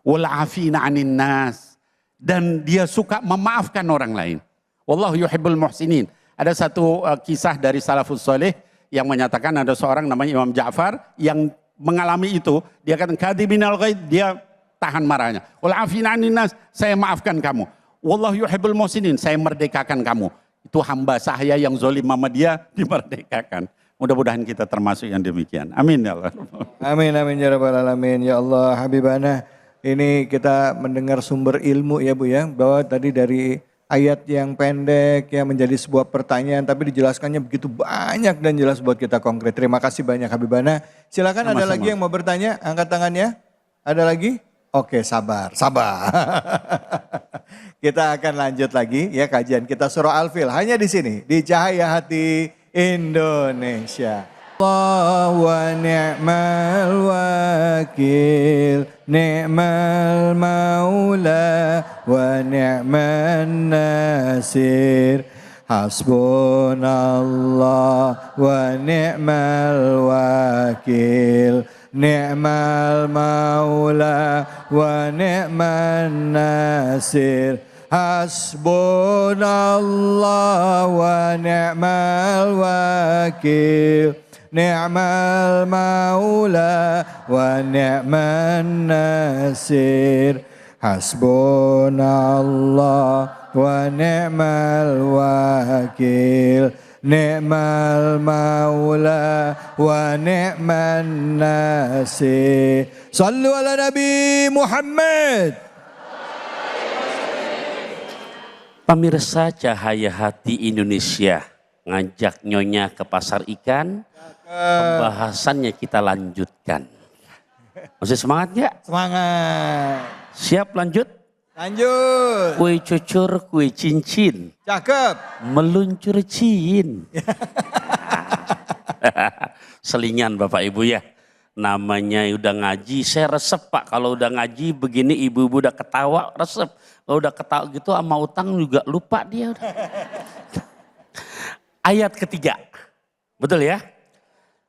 S5: Wal afina 'anin nas, dan dia suka memaafkan orang lain. Wallahu yuhibbul muhsinin. Ada satu kisah dari salafus saleh yang menyatakan ada seorang namanya Imam Ja'far yang mengalami itu. Dia kata kadhiminal ghaid, dia tahan marahnya. Wal afina 'anin nas, saya maafkan kamu. Wallahu yuhibbul muhsinin, saya merdekakan kamu. Itu hamba saya yang zalim sama dia dimerdekakan. Mudah-mudahan kita termasuk yang demikian. Amin ya Allah.
S3: Amin amin ya rabbal alamin. Ya Allah Habibana, ini kita mendengar sumber ilmu ya Bu ya, bahwa tadi dari ayat yang pendek yang menjadi sebuah pertanyaan tapi dijelaskannya begitu banyak dan jelas buat kita konkret. Terima kasih banyak Habibana. Silakan ada lagi yang mau bertanya, angkat tangannya. Ada lagi? Oke, sabar. Kita akan lanjut lagi ya kajian kita surah Al-Fil hanya di sini di Cahaya Hati Indonesia. Allah wa ni'mal wakil, ni'mal maula wa ni'man nasir. Hasbunallah wa ni'mal wakil, ni'mal maula wa ni'man nasir. Hasbunallah wa ni'mal wakil, ni'mal maula wa ni'man nasir. Hasbunallah wa ni'mal wakil, ni'mal maula wa ni'man nasir. Sallu ala Nabi Muhammad.
S2: Pemirsa Cahaya Hati Indonesia, ngajak nyonya ke pasar ikan, pembahasannya kita lanjutkan. Masih semangat gak?
S3: Semangat.
S2: Siap lanjut?
S3: Lanjut.
S2: Kue cucur, kue cincin.
S3: Cakep.
S2: Meluncur ciin. Selingan Bapak Ibu ya. Namanya udah ngaji, saya resep Pak. Kalau udah ngaji begini ibu-ibu udah ketawa, resep. Kalau udah ketawa gitu sama utang juga lupa dia. Ayat ketiga. Betul ya?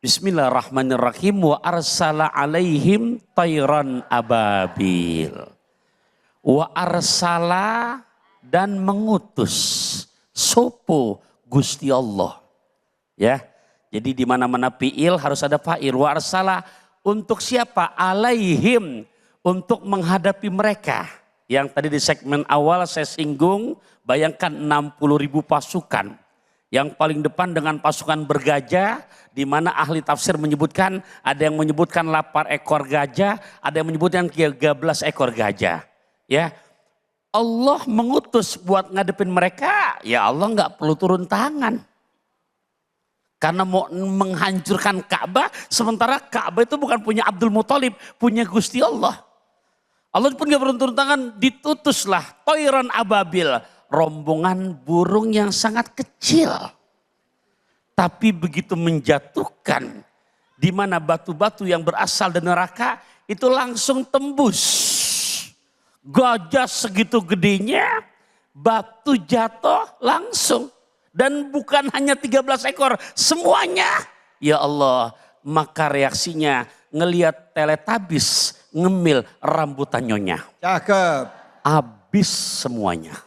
S2: Bismillahirrahmanirrahim. Wa arsala alaihim tayran ababil. Wa arsala, dan mengutus. Sopo Gusti Allah. Ya. Jadi di mana-mana fi'il harus ada fa'il. Wa arsala untuk siapa? Alaihim, untuk menghadapi mereka. Yang tadi di segmen awal saya singgung, bayangkan 60.000 pasukan. Yang paling depan dengan pasukan bergajah, di mana ahli tafsir menyebutkan, ada yang menyebutkan 8 ekor gajah, ada yang menyebutkan 13 ekor gajah. Ya, Allah mengutus buat ngadepin mereka, ya Allah nggak perlu turun tangan. Karena mau menghancurkan Ka'bah, sementara Ka'bah itu bukan punya Abdul Muthalib, punya Gusti Allah. Allah pun gak perlu turun tangan, ditutuslah toiran ababil, rombongan burung yang sangat kecil. Tapi begitu menjatuhkan, di mana batu-batu yang berasal dari neraka itu langsung tembus. Gajah segitu gedenya, batu jatuh langsung. Dan bukan hanya 13 ekor, semuanya. Ya Allah, maka reaksinya ngelihat Teletubbies ngemil rambutan nyonya.
S3: Cakep.
S2: Habis semuanya.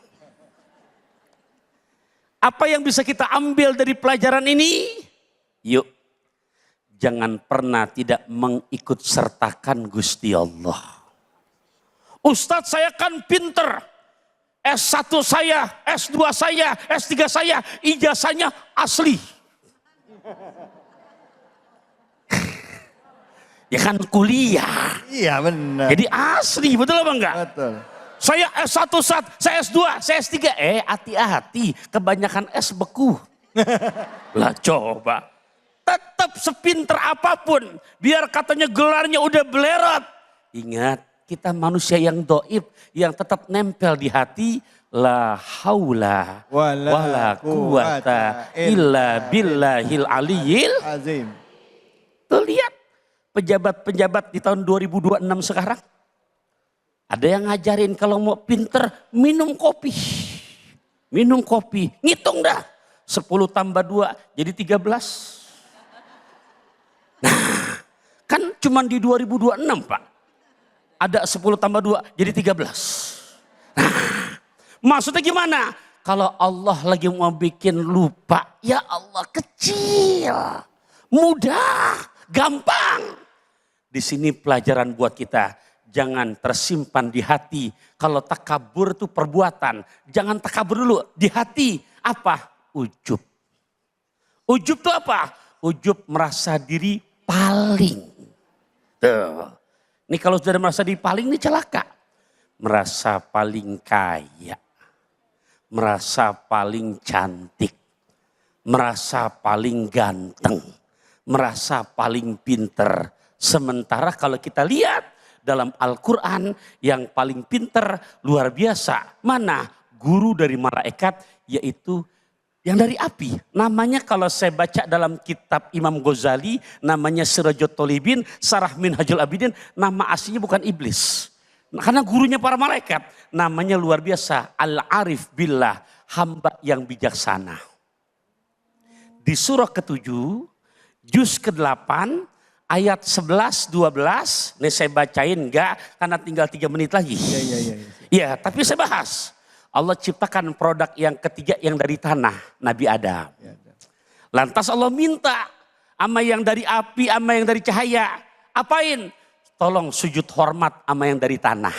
S2: Apa yang bisa kita ambil dari pelajaran ini? Yuk, jangan pernah tidak mengikut sertakan Gusti Allah. Ustadz saya kan pinter. S1 saya, S2 saya, S3 saya, ijazahnya asli. Ya kan kuliah.
S3: Iya benar.
S2: Jadi asli, betul apa enggak?
S3: Betul.
S2: Saya S1, saya S2, saya S3. Hati-hati, kebanyakan S beku. Lah coba. Tetap sepinter apapun, biar katanya gelarnya udah belerot. Ingat, kita manusia yang doib, yang tetap nempel di hati. La haula wala quwata illa billahil aliyil
S3: azim.
S2: Tuh lihat. Pejabat-pejabat di tahun 2026 sekarang. Ada yang ngajarin kalau mau pinter minum kopi. Minum kopi, ngitung dah. 10 tambah 2 jadi 13. Kan cuma di 2026 Pak. Ada 10 tambah 2 jadi 13. Nah, maksudnya gimana? Kalau Allah lagi mau bikin lupa, ya Allah kecil, mudah, gampang. Di sini pelajaran buat kita, jangan tersimpan di hati. Kalau takabur itu perbuatan, jangan takabur dulu di hati. Apa? Ujub. Ujub itu apa? Ujub merasa diri paling. Tuh. Ini kalau sudah merasa diri paling ini celaka. Merasa paling kaya. Merasa paling cantik. Merasa paling ganteng. Merasa paling pinter. Sementara kalau kita lihat dalam Al-Quran yang paling pinter luar biasa. Mana? Guru dari malaikat yaitu yang dari api. Namanya kalau saya baca dalam kitab Imam Ghazali, namanya Sirajut Tolibin, Sarah Minhajul Abidin, nama aslinya bukan iblis. Karena gurunya para malaikat, namanya luar biasa, Al-Arif Billah, hamba yang bijaksana. Di surah ke-7, juz ke-8, ayat 11-12, ini saya bacain enggak, karena tinggal 3 menit lagi. Iya, tapi saya bahas. Allah ciptakan produk yang ketiga yang dari tanah, Nabi Adam. Lantas Allah minta sama yang dari api, sama yang dari cahaya. Apain? Tolong sujud hormat sama yang dari tanah.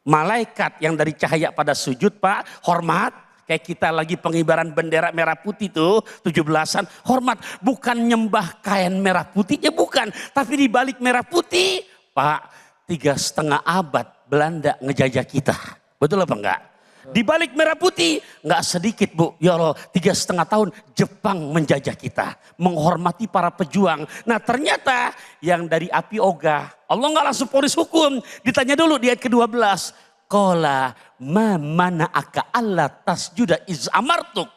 S2: Malaikat yang dari cahaya pada sujud Pak, hormat. Kayak kita lagi pengibaran bendera merah putih tuh, 17-an. Hormat, bukan nyembah kain merah putihnya, bukan. Tapi di balik merah putih, Pak, 3,5 abad Belanda ngejajah kita. Betul apa enggak? Di balik merah putih, nggak sedikit Bu, ya Allah 3,5 tahun Jepang menjajah kita. Menghormati para pejuang. Nah ternyata yang dari api ogah, Allah nggak langsung ponis hukum. Ditanya dulu di ayat ke-12. Qala ma mana'aka alla tasjuda iz amartuk.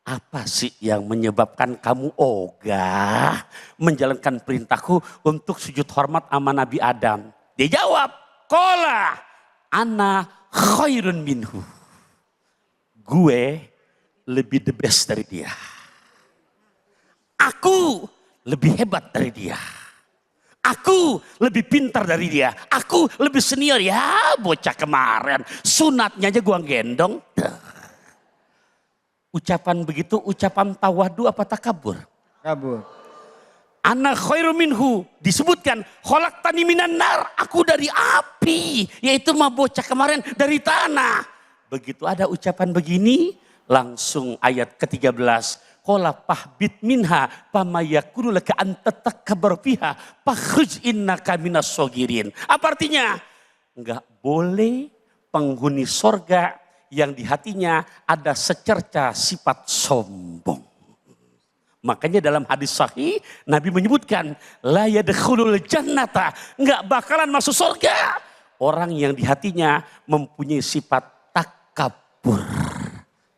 S2: Apa sih yang menyebabkan kamu ogah menjalankan perintahku untuk sujud hormat sama Nabi Adam? Dia jawab, qala ana khairun minhu. Gue lebih the best dari dia. Aku lebih hebat dari dia. Aku lebih pintar dari dia. Aku lebih senior. Ya bocah kemarin. Sunatnya aja gua gendong. Ucapan begitu ucapan tawadu apa takabur?
S3: Kabur.
S2: Ana khairu minhu disebutkan khalaqtani minan nar, aku dari api, yaitu mah bocah kemarin dari tanah. Begitu ada ucapan begini, langsung ayat ke-13, qala fahbit minha pamayakulu laka an tatakabbar fiha fakhruj innaka minas sogirin. Apa artinya? Enggak boleh penghuni sorga yang di hatinya ada secerca sifat sombong. Makanya dalam hadis sahih Nabi menyebutkan la yadkhulul jannata, enggak bakalan masuk surga orang yang di hatinya mempunyai sifat takabur.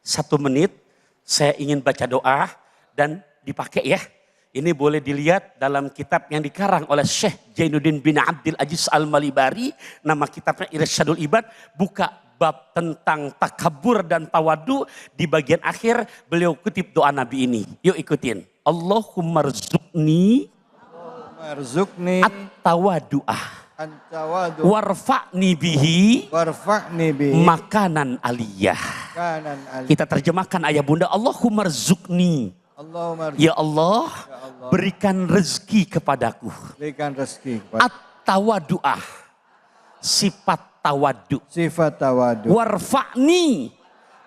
S2: 1 menit saya ingin baca doa dan dipakai ya. Ini boleh dilihat dalam kitab yang dikarang oleh Syekh Jainuddin bin Abdul Aziz Al-Malibari, nama kitabnya Irsyadul Ibad, buka bab tentang takabur dan tawadu. Di bagian akhir beliau kutip doa Nabi ini. Yuk ikutin. Allahumma rzuqni at-tawadu'ah warfa'ni bihi makanan aliyah. Kita terjemahkan ayah bunda. Allahumma rzuqni. Ya Allah, berikan rezeki kepadaku. At-tawadu'ah, sifat tawadu.
S3: Sifat tawadu.
S2: Warfa'ni,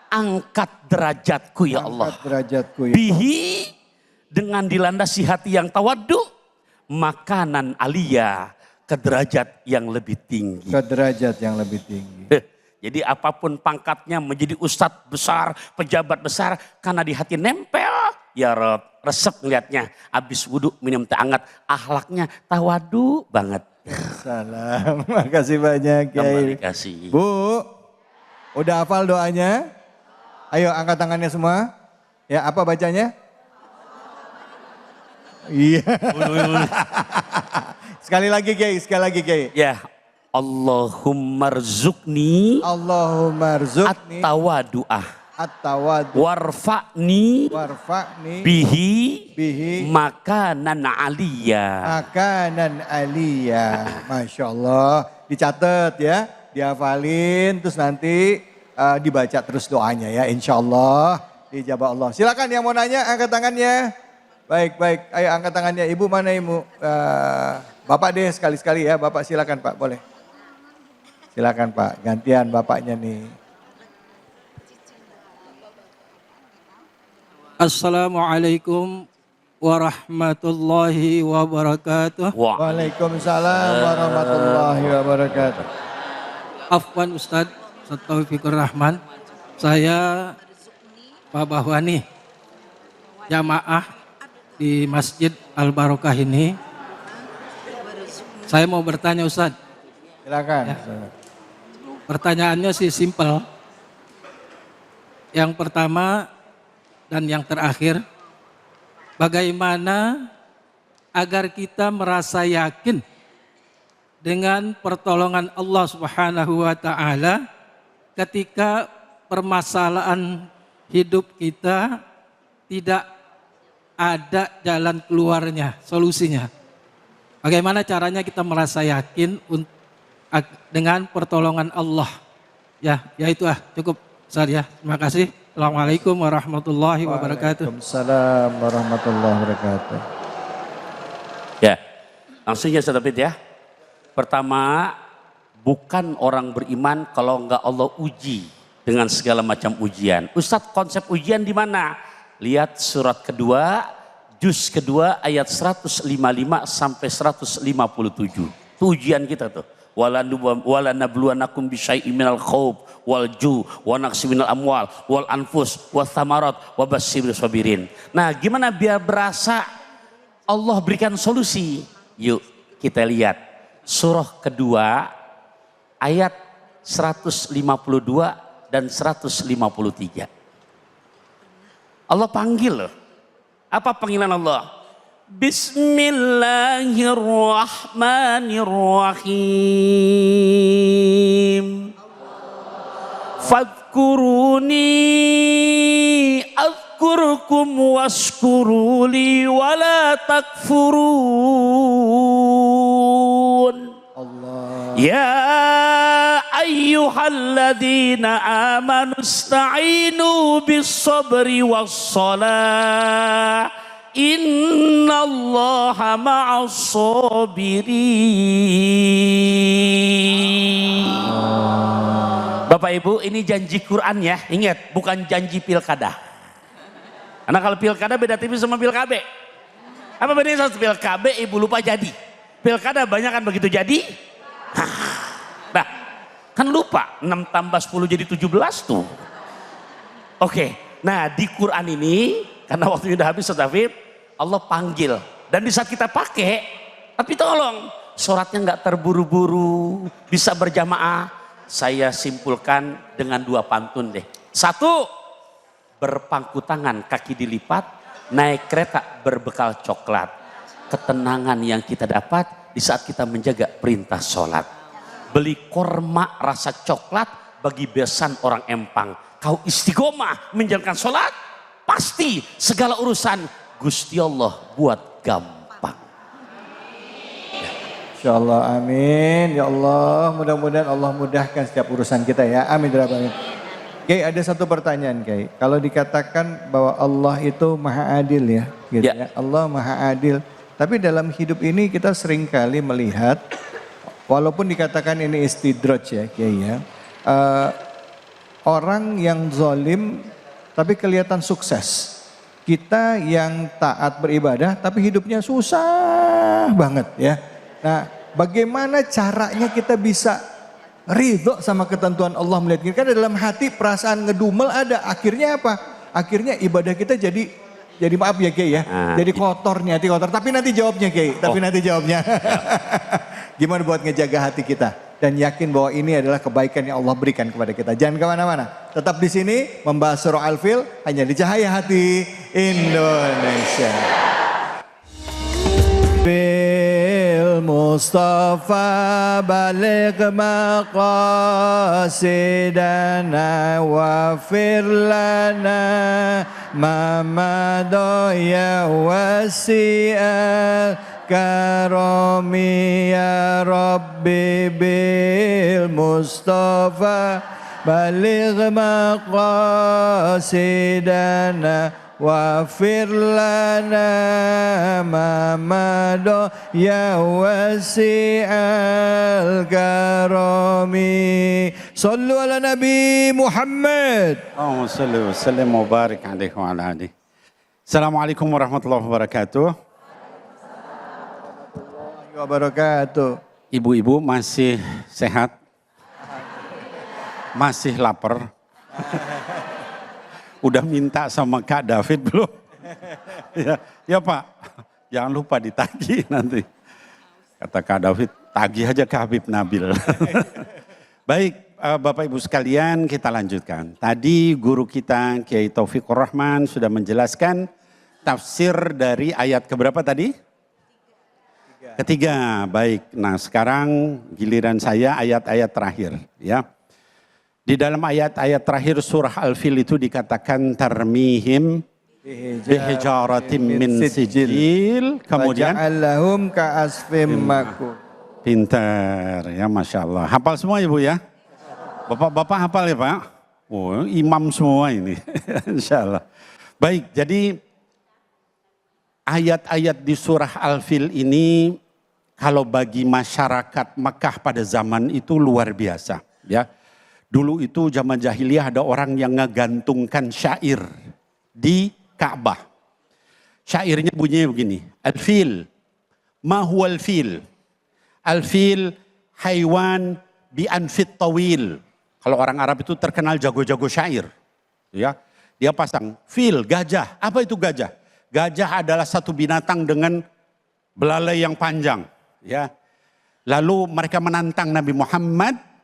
S2: angkat derajatku ya Allah.
S3: Derajatku, ya.
S2: Bihi, dengan dilandasi hati yang tawadu, makanan aliyah, ke derajat yang lebih tinggi.
S3: Ke derajat yang lebih tinggi.
S2: Jadi apapun pangkatnya, menjadi ustadz besar, pejabat besar, karena di hati nempel, ya Rob, resep ngeliatnya. Habis wudhu minum teh hangat, akhlaknya tawadu banget.
S3: Salam, makasih banyak Kiai.
S2: Kasih.
S3: Bu, udah hafal doanya? Ayo angkat tangannya semua. Ya, apa bacanya? Iya. Sekali lagi Kiai.
S2: Ya, Allahumma rzuqni
S3: Allahumma rzuqni
S2: at-tawadu'ah
S3: At-tawadhu.
S2: Warfa'ni
S3: Warfa'ni
S2: bihi makanan aliyah.
S3: makanan aliyah. Masya Allah. Dicatat ya, dihafalin, terus nanti dibaca terus doanya ya. Insya Allah dijabah Allah. Silakan yang mau nanya, angkat tangannya. Baik, ayo angkat tangannya. Ibu mana ibu? Bapak deh sekali-sekali ya, Bapak silakan Pak, boleh. Silakan Pak, gantian bapaknya nih.
S7: Assalamualaikum warahmatullahi wabarakatuh.
S3: Waalaikumsalam warahmatullahi wabarakatuh.
S7: Afwan Ustadz Taufikur Rahman. Saya Pak Bahwani, jamaah di Masjid Al-Barokah ini. Saya mau bertanya Ustadz.
S3: Silakan.
S7: Ya. Pertanyaannya sih simpel. Yang pertama dan yang terakhir, bagaimana agar kita merasa yakin dengan pertolongan Allah Subhanahu wa taala ketika permasalahan hidup kita tidak ada jalan keluarnya, solusinya. Bagaimana caranya kita merasa yakin dengan pertolongan Allah? Ya itu cukup Ustaz ya. Terima kasih. Assalamualaikum warahmatullahi wabarakatuh.
S3: Waalaikumsalam warahmatullahi wabarakatuh.
S2: Ya, langsung ya Ustaz David ya. Pertama, bukan orang beriman kalau enggak Allah uji dengan segala macam ujian. Ustadz, konsep ujian di mana? Lihat surat kedua, juz kedua ayat 155 sampai 157. Itu ujian kita tuh. Wala nabluwanakum bisyai'in minal khauf wal ju' wa naqsi minal amwal wal anfus wa thamarat wa basyiril sabirin. Nah, gimana biar berasa Allah berikan solusi? Yuk kita lihat surah kedua ayat 152 dan 153. Allah panggil loh. Apa panggilan Allah? Bismillahirrahmanirrahim. Fadkuruni azkurkum waskuruli wala takfurun. Ya ayyuhalladzina amanu ista'inu bis sabri was salah. Innallaha ma'as sabirin. Bapak Ibu, ini janji Quran ya. Ingat, bukan janji pilkada. Karena kalau pilkada beda tipis sama pilkabe. Apa bedanya sama pilkabe? Ibu lupa jadi. Pilkada banyak kan begitu jadi. Nah, kan lupa 6 tambah 10 jadi 17 tuh. Oke, nah di Quran ini karena waktunya udah habis Ustaz David, Allah panggil. Dan di saat kita pakai, tapi tolong sholatnya nggak terburu-buru, bisa berjamaah. Saya simpulkan dengan 2 pantun deh. 1, berpangku tangan, kaki dilipat, naik kereta berbekal coklat. Ketenangan yang kita dapat di saat kita menjaga perintah sholat. Beli korma rasa coklat bagi besan orang Empang. Kau istiqomah menjalankan sholat, pasti segala urusan Gusti Allah buat gampang.
S3: Insyaallah, amin. Ya Allah, mudah-mudahan Allah mudahkan setiap urusan kita ya. Amin. Kiai, ada satu pertanyaan Kiai. Kalau dikatakan bahwa Allah itu maha adil ya, gitu ya. Allah maha adil. Tapi dalam hidup ini kita seringkali melihat, walaupun dikatakan ini istidraj ya Kiai ya, orang yang zalim tapi kelihatan sukses. Kita yang taat beribadah tapi hidupnya susah banget ya. Nah, bagaimana caranya kita bisa ridho sama ketentuan Allah melihat kita? Karena dalam hati perasaan ngedumel ada. Akhirnya apa? Akhirnya ibadah kita jadi maaf ya Kiai ya. Jadi kotor, hati kotor. Tapi nanti jawabnya Kiai. Nanti jawabnya. Gimana buat ngejaga hati kita? Dan yakin bahwa ini adalah kebaikan yang Allah berikan kepada kita. Jangan kemana-mana. Tetap di sini membahas surah Al-Fil hanya di Cahaya Hati Indonesia. Fil بالمصطفى بلغ مقاصدنا واغفر لنا ما مضى يا وسيع الكرم يا ربي بالمصطفى بلغ مقاصدنا واغفر لنا ما مضى يا وسيع الكرم صلوا على نبي محمد
S5: اللهم صل وسلم وبارك عليه وعلى آله. Assalamualaikum warahmatullahi wabarakatuh.
S3: wabarakatuh.
S5: Ibu-ibu masih sehat? Masih lapar? Udah minta sama Kak David belum? Ya Pak, jangan lupa ditagih nanti. Kata Kak David, tagih aja ke Habib Nabil. Baik, Bapak Ibu sekalian, kita lanjutkan. Tadi guru kita Kiai Taufikur Rahman sudah menjelaskan tafsir dari ayat keberapa tadi? Ketiga. Baik, nah sekarang giliran saya ayat-ayat terakhir ya. Di dalam ayat-ayat terakhir surah Al-Fil itu dikatakan tarmihim bihijaratim min sijil. Kemudian
S3: Allahum ka'asfim makul.
S5: Pintar ya, Masya Allah. Hafal semua Ibu ya? Bapak-bapak hafal ya Pak? Oh, imam semua ini. Insya Allah. Baik, jadi ayat-ayat di surah Al-Fil ini kalau bagi masyarakat Mekah pada zaman itu luar biasa ya. Dulu itu zaman jahiliyah ada orang yang ngegantungkan syair di Ka'bah. Syairnya bunyinya begini. Al-fil, ma huwal fil? Al-fil haiwan bi anfit tawil. Kalau orang Arab itu terkenal jago-jago syair. Ya, dia pasang fil, gajah. Apa itu gajah? Gajah adalah satu binatang dengan belalai yang panjang. Ya, lalu mereka menantang Nabi Muhammad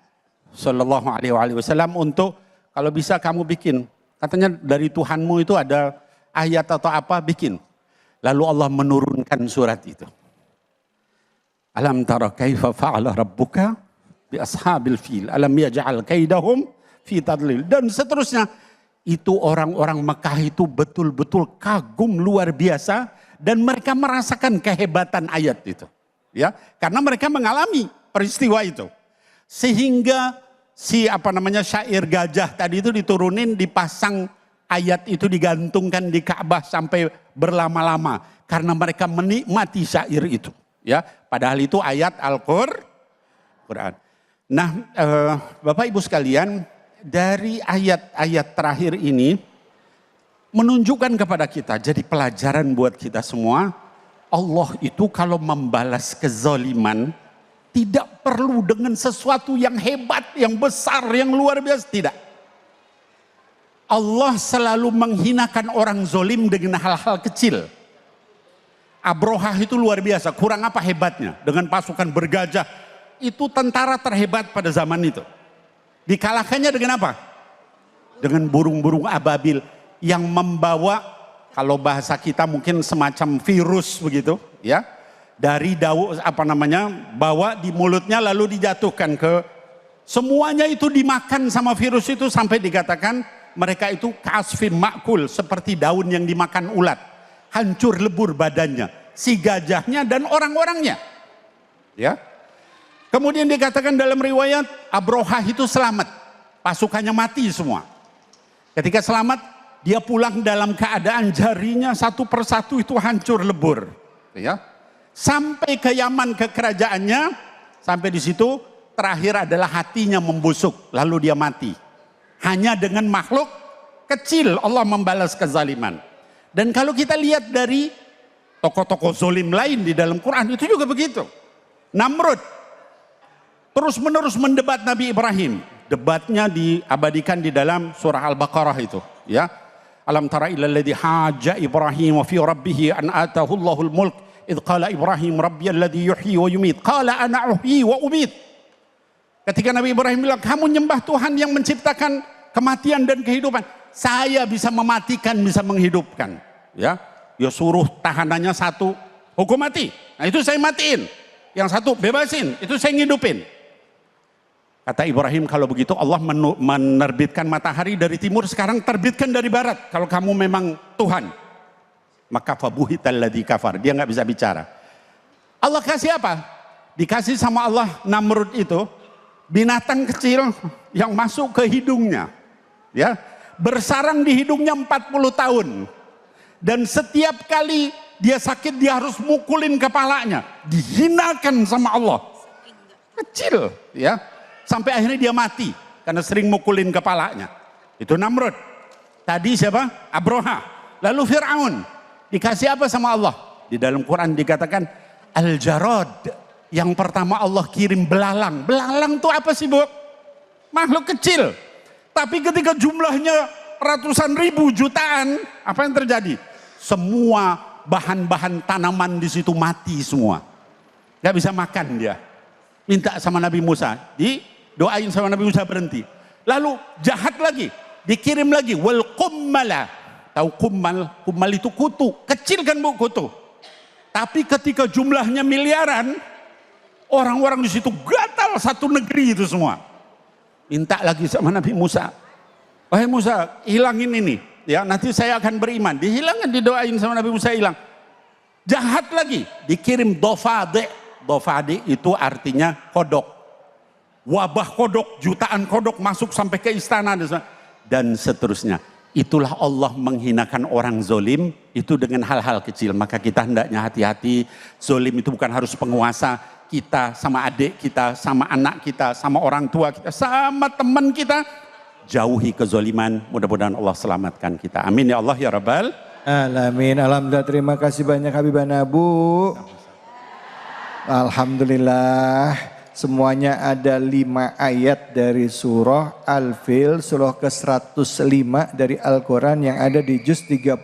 S5: Sallallahu alaihi wasallam untuk kalau bisa kamu bikin. Katanya dari Tuhanmu itu ada ayat atau apa, bikin. Lalu Allah menurunkan surat itu. Alam tara kaifa fa'ala rabbuka bi ashabil fil. Alam yaj'al kaidahum fi tadlil. Dan seterusnya. Itu orang-orang Mekah itu betul-betul kagum luar biasa. Dan mereka merasakan kehebatan ayat itu. Ya, karena mereka mengalami peristiwa itu. Sehingga syair gajah tadi itu diturunin, dipasang ayat itu digantungkan di Ka'bah sampai berlama-lama karena mereka menikmati syair itu ya, padahal itu ayat Al-Qur'an. Nah, Bapak Ibu sekalian, dari ayat-ayat terakhir ini menunjukkan kepada kita, jadi pelajaran buat kita semua, Allah itu kalau membalas kezaliman tidak perlu dengan sesuatu yang hebat, yang besar, yang luar biasa. Tidak. Allah selalu menghinakan orang zolim dengan hal-hal kecil. Abrohah itu luar biasa. Kurang apa hebatnya? Dengan pasukan bergajah. Itu tentara terhebat pada zaman itu. Dikalahkannya dengan apa? Dengan burung-burung ababil. Yang membawa, kalau bahasa kita mungkin semacam virus begitu. Ya. Dari bawa di mulutnya lalu dijatuhkan ke, semuanya itu dimakan sama virus itu sampai dikatakan mereka itu kasfim makul, seperti daun yang dimakan ulat, hancur lebur badannya, si gajahnya dan orang-orangnya. Ya. Kemudian dikatakan dalam riwayat Abrohah itu selamat, pasukannya mati semua. Ketika selamat, dia pulang dalam keadaan jarinya satu persatu itu hancur lebur. Ya. Sampai ke Yaman, ke kerajaannya, sampai di situ terakhir adalah hatinya membusuk, lalu dia mati. Hanya dengan makhluk kecil Allah membalas kezaliman. Dan kalau kita lihat dari tokoh-tokoh zolim lain di dalam Quran itu juga begitu. Namrud terus menerus mendebat Nabi Ibrahim. Debatnya diabadikan di dalam surah Al-Baqarah itu. Ya, alam tara ilal ladzi haja Ibrahim fi rabbih an atahu Allahul mulk. Idh qala Ibrahim rabbiyalladzi yuhyi wa yumit qala ana uhyi wa umit. Ketika Nabi Ibrahim bilang, kamu nyembah Tuhan yang menciptakan kematian dan kehidupan, saya bisa mematikan, bisa menghidupkan. Ya, suruh tahanannya satu, hukum mati. Nah itu saya matiin. yang satu bebasin, itu saya ngidupin. Kata Ibrahim, kalau begitu Allah menerbitkan matahari dari timur, sekarang terbitkan dari barat. Kalau kamu memang Tuhan. Maka fabuhital ladzi kafar, dia nggak bisa bicara. Allah kasih apa? Dikasih sama Allah Namrud itu binatang kecil yang masuk ke hidungnya. Ya, bersarang di hidungnya 40 tahun. Dan setiap kali dia sakit dia harus mukulin kepalanya, dihinakan sama Allah. Kecil, ya. Sampai akhirnya dia mati karena sering mukulin kepalanya. Itu Namrud. Tadi siapa? Abroha. Lalu Fir'aun. Dikasih apa sama Allah? Di dalam Quran dikatakan Al-Jarad. Yang pertama Allah kirim belalang. Belalang itu apa sih, Bu? Makhluk kecil. Tapi ketika jumlahnya ratusan ribu, jutaan, apa yang terjadi? Semua bahan-bahan tanaman di situ mati semua. Gak bisa makan dia. Minta sama Nabi Musa, didoain sama Nabi Musa berhenti. Lalu jahat lagi, dikirim lagi wal kummala. Tahu kummal? Kummal itu kutu, kecil kan Bu kutu. Tapi ketika jumlahnya miliaran, orang-orang di situ gatal satu negeri itu semua. Minta lagi sama Nabi Musa. Wahai Musa, hilangin ini. Ya, nanti saya akan beriman. Dihilangkan, didoain sama Nabi Musa, hilang. Jahat lagi, dikirim dofade. Dofade itu artinya kodok. Wabah kodok, jutaan kodok masuk sampai ke istana dan seterusnya. Itulah Allah menghinakan orang zolim itu dengan hal-hal kecil. Maka kita hendaknya hati-hati. Zolim itu bukan harus penguasa. Kita sama adik kita, sama anak kita, sama orang tua kita, sama teman kita. Jauhi kezoliman. Mudah-mudahan Allah selamatkan kita. Amin ya Allah ya Rabbal
S3: Alamin. Alhamdulillah, terima kasih banyak Habibana Bu. Alhamdulillah, semuanya ada 5 ayat dari surah Al-Fil, surah ke-105 dari Al-Quran yang ada di juz 30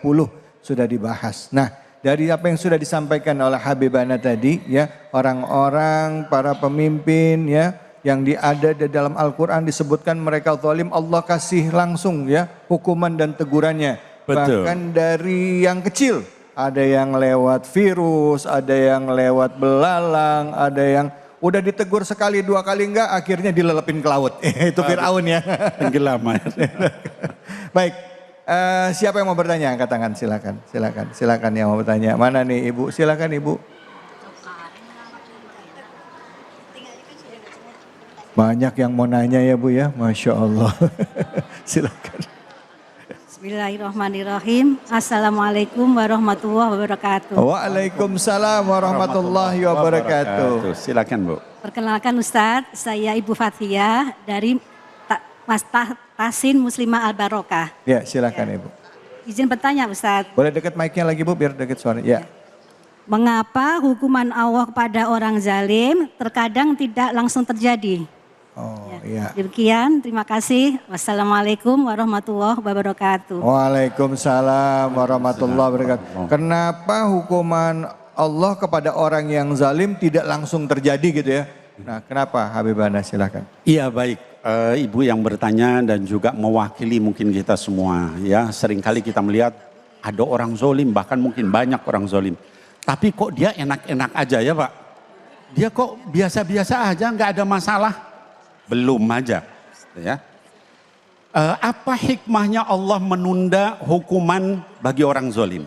S3: sudah dibahas. Nah, dari apa yang sudah disampaikan oleh Habibana tadi, ya, orang-orang, para pemimpin, ya, yang ada di dalam Al-Quran disebutkan mereka zalim, Allah kasih langsung, ya, hukuman dan tegurannya.
S5: Betul.
S3: Bahkan dari yang kecil. Ada yang lewat virus, ada yang lewat belalang, ada yang udah ditegur sekali 2 kali enggak, akhirnya dilelepin ke laut. Itu Fir'aun ya.
S5: tenggelam.
S3: Baik, siapa yang mau bertanya? Angkat tangan, silakan, silakan, silakan yang mau bertanya. Mana nih Ibu? Silakan Ibu. Banyak yang mau nanya ya Bu ya, Masya Allah. Silakan.
S8: Bismillahirrahmanirrahim. Assalamualaikum warahmatullahi wabarakatuh.
S3: Waalaikumsalam warahmatullahi wabarakatuh.
S5: Silakan Bu.
S8: Perkenalkan Ustadz, saya Ibu Fathia dari Mas Tasin Muslimah Al-Barokah.
S3: Ya, silakan Ibu.
S8: Izin bertanya Ustadz.
S3: Boleh dekat mic-nya lagi Bu biar dekat suara. Ya.
S8: Mengapa hukuman Allah kepada orang zalim terkadang tidak langsung terjadi?
S3: Oh iya.
S8: Demikian, terima kasih. Wassalamualaikum warahmatullahi wabarakatuh.
S3: Waalaikumsalam warahmatullahi wabarakatuh. Kenapa hukuman Allah kepada orang yang zalim tidak langsung terjadi gitu ya? Nah, kenapa Habibana, silakan.
S5: Iya baik, Ibu yang bertanya dan juga mewakili mungkin kita semua ya. Seringkali kita melihat ada orang zolim, bahkan mungkin banyak orang zolim. Tapi kok dia enak-enak aja ya Pak? Dia kok biasa-biasa aja, nggak ada masalah? Belum aja ya. Apa hikmahnya Allah menunda hukuman bagi orang zolim?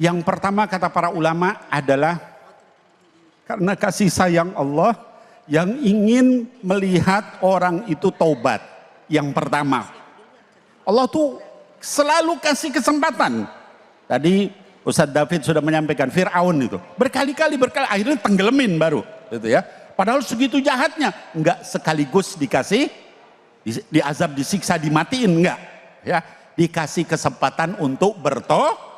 S5: Yang pertama kata para ulama adalah karena kasih sayang Allah yang ingin melihat orang itu taubat. Yang pertama, Allah tuh selalu kasih kesempatan. Tadi Ustadz David sudah menyampaikan Fir'aun itu berkali-kali akhirnya tenggelamin baru gitu ya. Padahal segitu jahatnya, enggak sekaligus dikasih diazab, disiksa, dimatiin, enggak ya. Dikasih kesempatan untuk bertobat.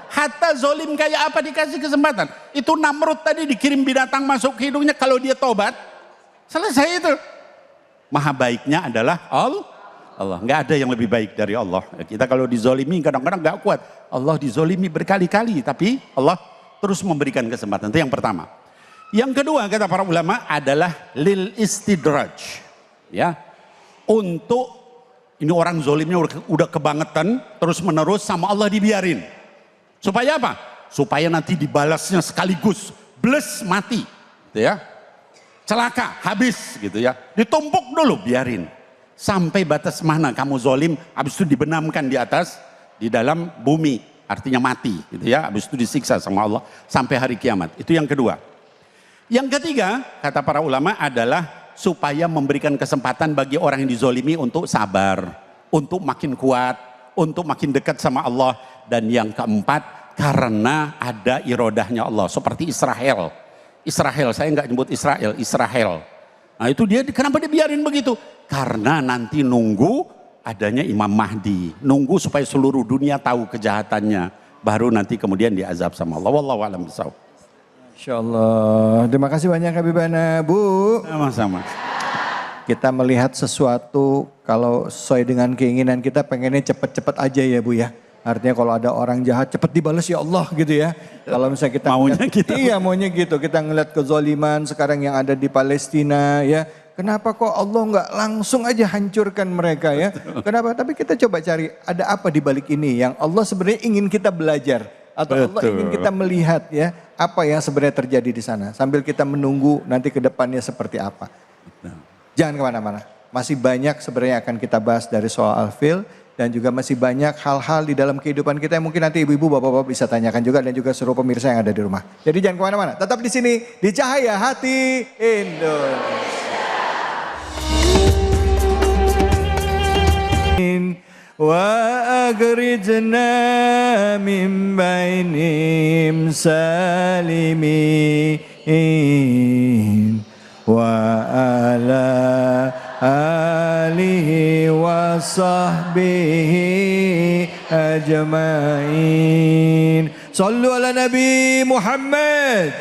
S5: Hatta zolim kayak apa dikasih kesempatan. Itu Namrud tadi dikirim binatang masuk ke hidungnya, kalau dia tobat selesai itu. Maha baiknya adalah Allah. Nggak ada yang lebih baik dari Allah. Kita kalau dizolimi kadang-kadang nggak kuat. Allah dizolimi berkali-kali, tapi Allah terus memberikan kesempatan. Itu yang pertama. Yang kedua kata para ulama adalah lil istidraj. Ya, untuk ini orang zolimnya udah kebangetan, terus menerus sama Allah dibiarin. Supaya apa? Supaya nanti dibalasnya sekaligus, bles mati. gitu ya. Celaka, habis gitu ya. Ditumpuk dulu, biarin. Sampai batas mana kamu zolim, habis itu dibenamkan di atas, di dalam bumi. Artinya mati gitu ya. Habis itu disiksa sama Allah sampai hari kiamat. Itu yang kedua. Yang ketiga, kata para ulama adalah supaya memberikan kesempatan bagi orang yang dizolimi untuk sabar. Untuk makin kuat, untuk makin dekat sama Allah. Dan yang keempat, karena ada irodahnya Allah. Seperti Israel. Israel, saya nggak nyebut Israel, Israel. Nah itu dia, kenapa dibiarin begitu? Karena nanti nunggu adanya Imam Mahdi. Nunggu supaya seluruh dunia tahu kejahatannya. Baru nanti kemudian diazab sama Allah. Wallahu a'lam bishawab.
S3: Insyaallah. Terima kasih banyak Habibana, Bu.
S5: Sama-sama.
S3: Kita melihat sesuatu kalau sesuai dengan keinginan kita pengennya cepet-cepet aja ya Bu ya. Artinya kalau ada orang jahat cepat dibalas ya Allah gitu ya. Kalau misalnya kita
S5: maunya
S3: ngeliat,
S5: gitu.
S3: Iya maunya gitu. Kita ngeliat kezaliman sekarang yang ada di Palestina ya. Kenapa kok Allah nggak langsung aja hancurkan mereka ya? Kenapa? Tapi kita coba cari ada apa di balik ini yang Allah sebenarnya ingin kita belajar. Atau Allah ingin kita melihat ya apa yang sebenarnya terjadi di sana. Sambil kita menunggu nanti ke depannya seperti apa. Jangan kemana-mana. Masih banyak sebenarnya akan kita bahas dari soal Al-Fil. Dan juga masih banyak hal-hal di dalam kehidupan kita yang mungkin nanti ibu-ibu, bapak-bapak bisa tanyakan juga. Dan juga seluruh pemirsa yang ada di rumah. Jadi jangan kemana-mana. Tetap di sini di Cahaya Hati Indonesia. Wa agrijna min bainim salimin wa ala alihi wa sahbihi ajma'in. Sallu ala Nabi Muhammad.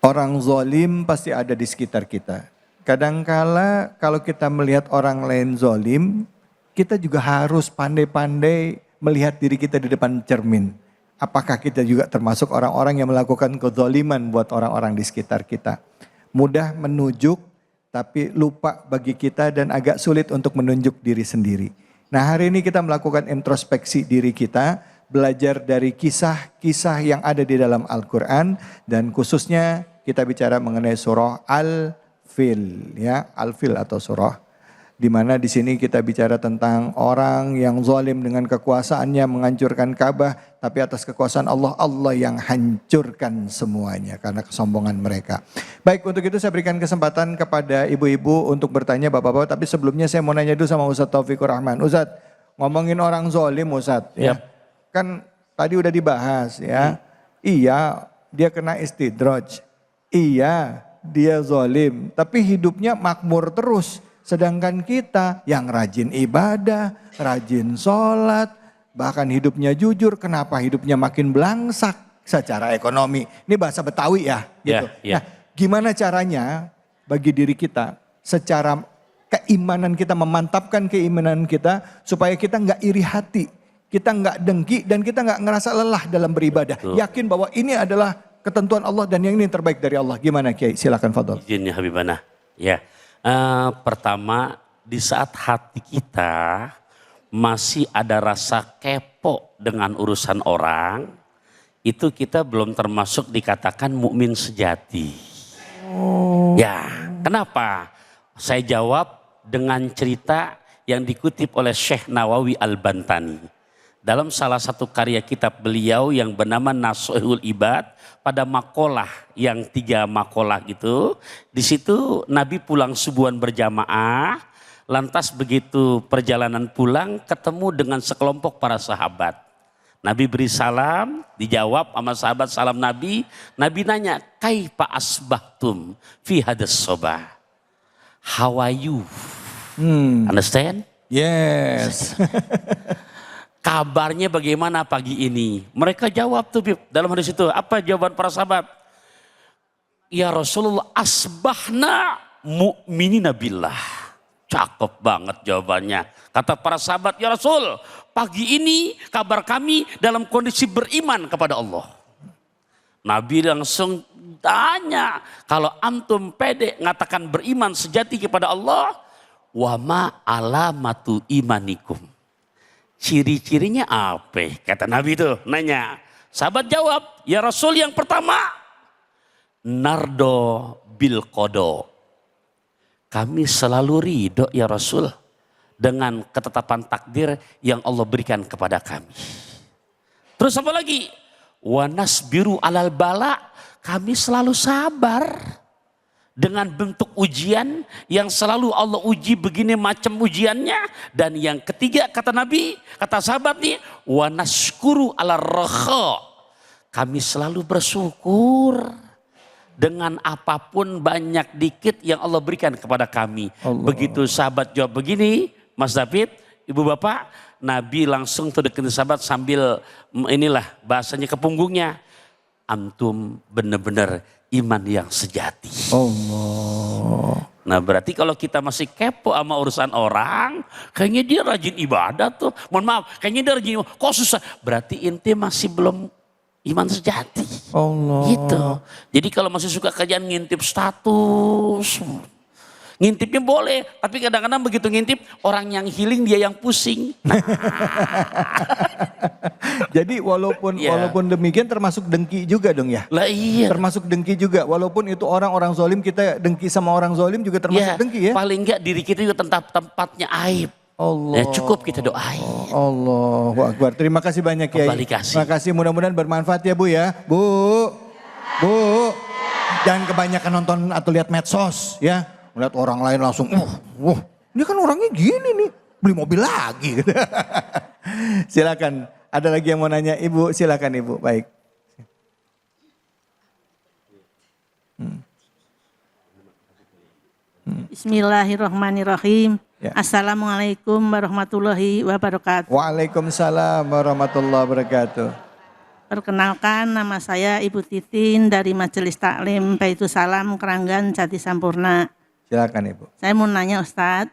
S3: Orang zalim pasti ada di sekitar kita. Kadangkala kalau kita melihat orang lain zalim, kita juga harus pandai-pandai melihat diri kita di depan cermin. Apakah kita juga termasuk orang-orang yang melakukan kezaliman buat orang-orang di sekitar kita. Mudah menunjuk tapi lupa bagi kita dan agak sulit untuk menunjuk diri sendiri. Nah hari ini kita melakukan introspeksi diri kita, belajar dari kisah-kisah yang ada di dalam Al-Quran dan khususnya kita bicara mengenai surah Al-Fil, ya Al-Fil atau surah. Di mana di sini kita bicara tentang orang yang zalim dengan kekuasaannya menghancurkan Ka'bah, tapi atas kekuasaan Allah, Allah yang hancurkan semuanya karena kesombongan mereka. Baik, untuk itu saya berikan kesempatan kepada ibu-ibu untuk bertanya bapak-bapak, tapi sebelumnya saya mau nanya dulu sama Ustadz Taufikur Rahman. Ustadz, ngomongin orang zalim Ustadz, ya. Kan tadi udah dibahas ya. Iya, dia kena istidraj. Iya, dia zalim, tapi hidupnya makmur terus. Sedangkan kita yang rajin ibadah, rajin sholat, bahkan hidupnya jujur, kenapa hidupnya makin belangsak secara ekonomi. Ini bahasa Betawi ya gitu. Nah, gimana caranya bagi diri kita secara keimanan kita, memantapkan keimanan kita supaya kita nggak iri hati, kita nggak dengki dan kita nggak ngerasa lelah dalam beribadah. Yakin bahwa ini adalah ketentuan Allah dan yang ini terbaik dari Allah. Gimana Kiai? Silakan Fadol.
S2: Izin ya Habibana. Ya. Pertama, di saat hati kita masih ada rasa kepo dengan urusan orang, itu kita belum termasuk dikatakan mukmin sejati. Ya, kenapa? Saya jawab dengan cerita yang dikutip oleh Syekh Nawawi Al-Bantani. Dalam salah satu karya kitab beliau yang bernama Nasuhul Ibad, pada makalah yang 3 makalah gitu, di situ Nabi pulang subuhan berjamaah, lantas begitu perjalanan pulang ketemu dengan sekelompok para sahabat. Nabi beri salam, dijawab sama sahabat salam Nabi. Nabi nanya, kaifa asbahtum fi hadas sobah? How are you? Understand?
S3: Yes.
S2: Kabarnya bagaimana pagi ini? Mereka jawab tuh dalam hadis itu. Apa jawaban para sahabat? Ya Rasulullah, asbahna mu'minina billah. Cakep banget jawabannya. Kata para sahabat, ya Rasul, pagi ini kabar kami dalam kondisi beriman kepada Allah. Nabi langsung tanya, kalau antum pede ngatakan beriman sejati kepada Allah, wa ma alamatu imanikum. Ciri-cirinya apa? Kata Nabi itu nanya. Sahabat jawab, ya Rasul yang pertama, nardo bil qada. Kami selalu ridho ya Rasul dengan ketetapan takdir yang Allah berikan kepada kami. Terus apa lagi? Wa nasbiru alal bala, kami selalu sabar dengan bentuk ujian yang selalu Allah uji begini macam ujiannya. Dan yang ketiga kata Nabi, kata sahabat nih, wa naskuru ala rakha, kami selalu bersyukur dengan apapun banyak dikit yang Allah berikan kepada kami. Allah. Begitu sahabat jawab begini, Mas David, Ibu Bapak, Nabi langsung tuh deketin sahabat sambil inilah bahasanya ke punggungnya. Antum benar-benar iman yang sejati. Allah. Nah berarti kalau kita masih kepo sama urusan orang, kayaknya dia rajin ibadah tuh. Mohon maaf, kayaknya dia rajin ibadah. Kok susah? Berarti inti masih belum iman sejati. Allah. Gitu. Jadi kalau masih suka kerjaan ngintip status, ngintipnya boleh, tapi kadang-kadang begitu ngintip orang yang healing dia yang pusing. Nah.
S3: Jadi walaupun demikian termasuk dengki juga dong ya.
S2: Lah iya.
S3: Termasuk dengki juga, walaupun itu orang zalim, kita dengki sama orang zalim juga termasuk dengki ya. Paling
S2: enggak diri kita juga tempatnya aib.
S3: Allah.
S2: Ya cukup kita doain.
S3: Allahu Akbar. Terima kasih banyak ya. Terima kasih, mudah-mudahan bermanfaat ya Bu ya. Bu. Jangan kebanyakan nonton atau lihat medsos ya. Melihat orang lain langsung, ini kan orangnya gini nih, beli mobil lagi. Silakan, ada lagi yang mau nanya Ibu, silakan Ibu, baik.
S9: Bismillahirrahmanirrahim.
S3: Ya.
S9: Assalamualaikum warahmatullahi wabarakatuh.
S3: Waalaikumsalam warahmatullahi wabarakatuh.
S9: Perkenalkan, nama saya Ibu Titin dari Majelis Taklim Baitul Salam Keranggan Jati Sampurna.
S3: Silakan Ibu.
S9: Saya mau nanya Ustadz,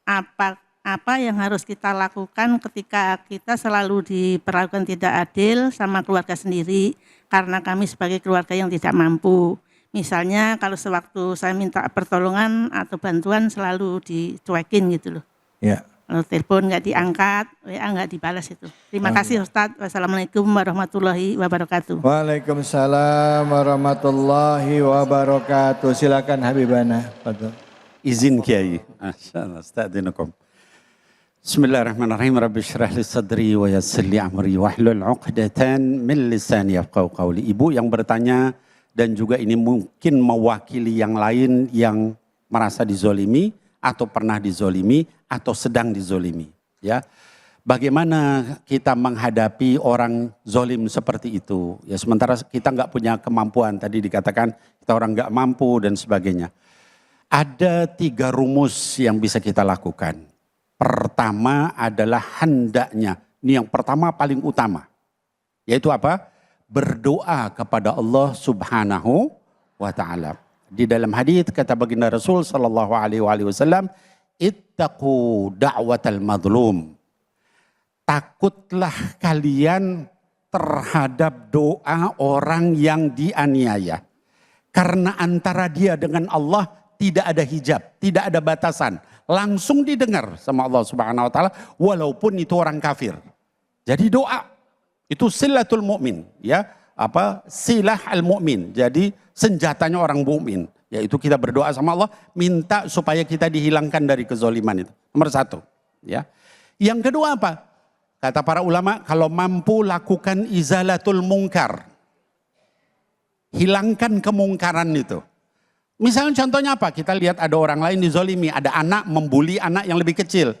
S9: apa yang harus kita lakukan ketika kita selalu diperlakukan tidak adil sama keluarga sendiri karena kami sebagai keluarga yang tidak mampu. Misalnya kalau sewaktu saya minta pertolongan atau bantuan selalu dicuekin gitu loh.
S3: Ya.
S9: Kalau telepon nggak diangkat, WA nggak dibalas itu. Terima kasih Ustadz. Wassalamualaikum warahmatullahi wabarakatuh.
S3: Waalaikumsalam warahmatullahi wabarakatuh. Silakan Habibana.
S5: Izin Kiai. Masyaallah, astagfirullahaladzim. Bismillahirrahmanirrahim. Rabbi syrah li sadri wa yassir li amri wahlul 'uqdatan min lisani yafqahu qawli. Ibu yang bertanya dan juga ini mungkin mewakili yang lain yang merasa dizolimi atau pernah dizolimi atau sedang dizolimi, ya. Bagaimana kita menghadapi orang zolim seperti itu? Ya, sementara kita nggak punya kemampuan, tadi dikatakan kita orang nggak mampu dan sebagainya. Ada 3 rumus yang bisa kita lakukan. Pertama adalah hendaknya, ini yang pertama paling utama, yaitu apa? Berdoa kepada Allah Subhanahu wa Ta'ala. Di dalam hadits kata baginda Rasul sallallahu alaihi wasallam, ittaqu da'watal madlum. Takutlah kalian terhadap doa orang yang dianiaya. Karena antara dia dengan Allah tidak ada hijab, tidak ada batasan. Langsung didengar sama Allah Subhanahu wa Ta'ala walaupun itu orang kafir. Jadi doa itu silatul mu'min, ya. Silah al-mu'min. Jadi senjatanya orang mukmin, yaitu kita berdoa sama Allah minta supaya kita dihilangkan dari kezoliman itu. Nomor 1, ya. Yang kedua apa? Kata para ulama, kalau mampu lakukan izalatul mungkar. Hilangkan kemungkaran itu. Misalnya contohnya apa? Kita lihat ada orang lain dizolimi, ada anak membuli anak yang lebih kecil.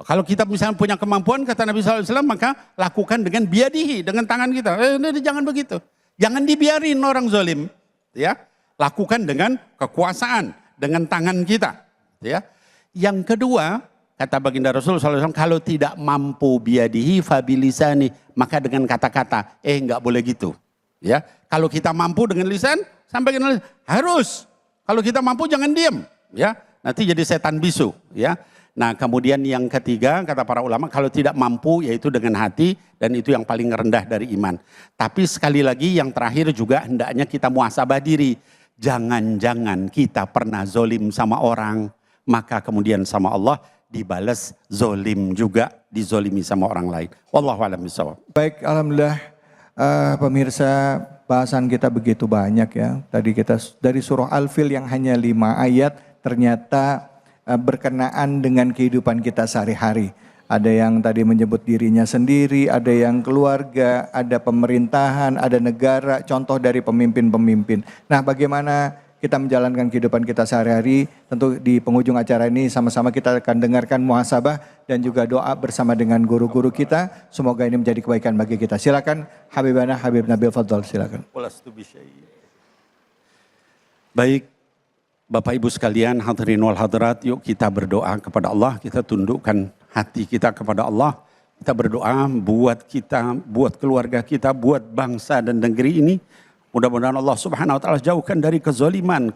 S5: Kalau kita misalnya punya kemampuan, kata Nabi SAW, maka lakukan dengan biadihi, dengan tangan kita. Jangan begitu. Jangan dibiarin orang zolim. Ya, lakukan dengan kekuasaan, dengan tangan kita. Ya. Yang kedua, kata baginda Rasul SAW, kalau tidak mampu biadihi fabilisani, maka dengan kata-kata, enggak boleh gitu. Ya, kalau kita mampu dengan lisan, sampaikan lisan. Harus. Kalau kita mampu jangan diam. Ya, nanti jadi setan bisu. Ya. Nah kemudian yang ketiga kata para ulama kalau tidak mampu yaitu dengan hati dan itu yang paling rendah dari iman. Tapi sekali lagi yang terakhir juga hendaknya kita muhasabah diri. Jangan-jangan kita pernah zolim sama orang maka kemudian sama Allah dibalas zolim juga dizolimi sama orang lain. Wallahu a'lam bishawab.
S3: Baik, alhamdulillah Pemirsa, bahasan kita begitu banyak ya. Tadi kita dari surah Al-Fil yang hanya 5 ayat ternyata berkenaan dengan kehidupan kita sehari-hari. Ada yang tadi menyebut dirinya sendiri, ada yang keluarga, ada pemerintahan, ada negara, contoh dari pemimpin-pemimpin. Nah, bagaimana kita menjalankan kehidupan kita sehari-hari? Tentu di penghujung acara ini sama-sama kita akan dengarkan muhasabah dan juga doa bersama dengan guru-guru kita. Semoga ini menjadi kebaikan bagi kita. Silakan Habibana Habib Nabil Fadl, silakan.
S5: Baik, Bapak Ibu sekalian, hadirin wal hadirat, yuk kita berdoa kepada Allah, kita tundukkan hati kita kepada Allah. Kita berdoa buat kita, buat keluarga kita, buat bangsa dan negeri ini. Mudah-mudahan Allah Subhanahu wa taala jauhkan dari kezoliman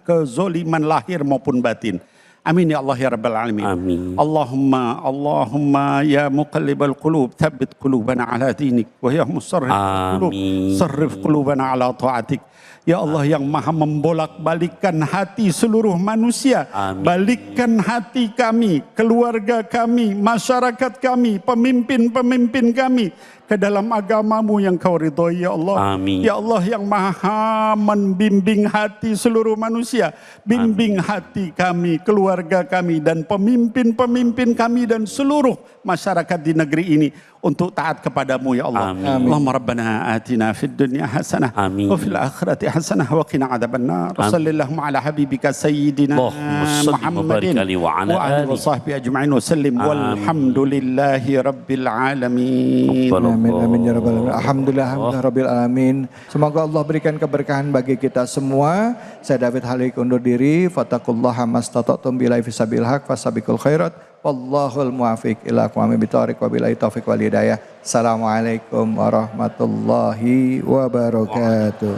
S5: lahir maupun batin. Amin ya Allah ya rabbal alamin.
S2: Amin.
S5: Allahumma ya muqallibal qulub tsabbit qulubana ala dinik wa ya musarrif qulub sarrif qulubana ala taatik. Ya Allah yang maha membolak-balikkan hati seluruh manusia.
S2: Amin.
S5: Balikkan hati kami, keluarga kami, masyarakat kami, pemimpin-pemimpin kami ke dalam agamamu yang kau ridhoi ya Allah.
S2: Amin.
S5: Ya Allah yang maha membimbing hati seluruh manusia. Bimbing hati kami, keluarga kami dan pemimpin-pemimpin kami dan seluruh masyarakat di negeri ini untuk taat kepadamu ya Allah.
S2: Amin.
S5: Allahumma rabbana atina fid dunya hasanah
S2: Amin.
S5: wa fil akhirati hasanah wa qina adzabannar. Sallallahu ala habibika sayyidina Muhammadin wa alihi wa sahbihi ajma'in wa sallim walhamdulillahi rabbil alamin.
S3: Amin amin ya rabbal alamin. Alhamdulillah rabbil alamin. Semoga Allah berikan keberkahan bagi kita semua. Saya David Halik undur diri. Fattaqullaha mastata'tum billahi fisabil haq fasabiqul khairat. Wallahul muwaffiq ila aqwamit thoriq wa billahi taufiq wal hidayah. Assalamualaikum warahmatullahi wabarakatuh.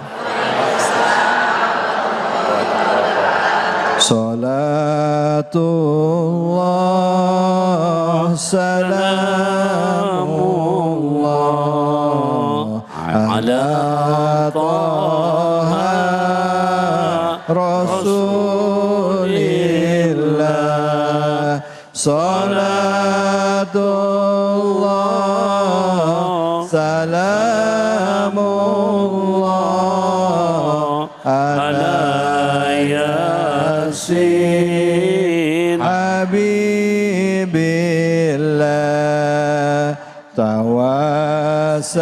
S3: Salatullah salamullah ala taha rasulillah. Salatullah salamullah ala yasin habibillah tawasal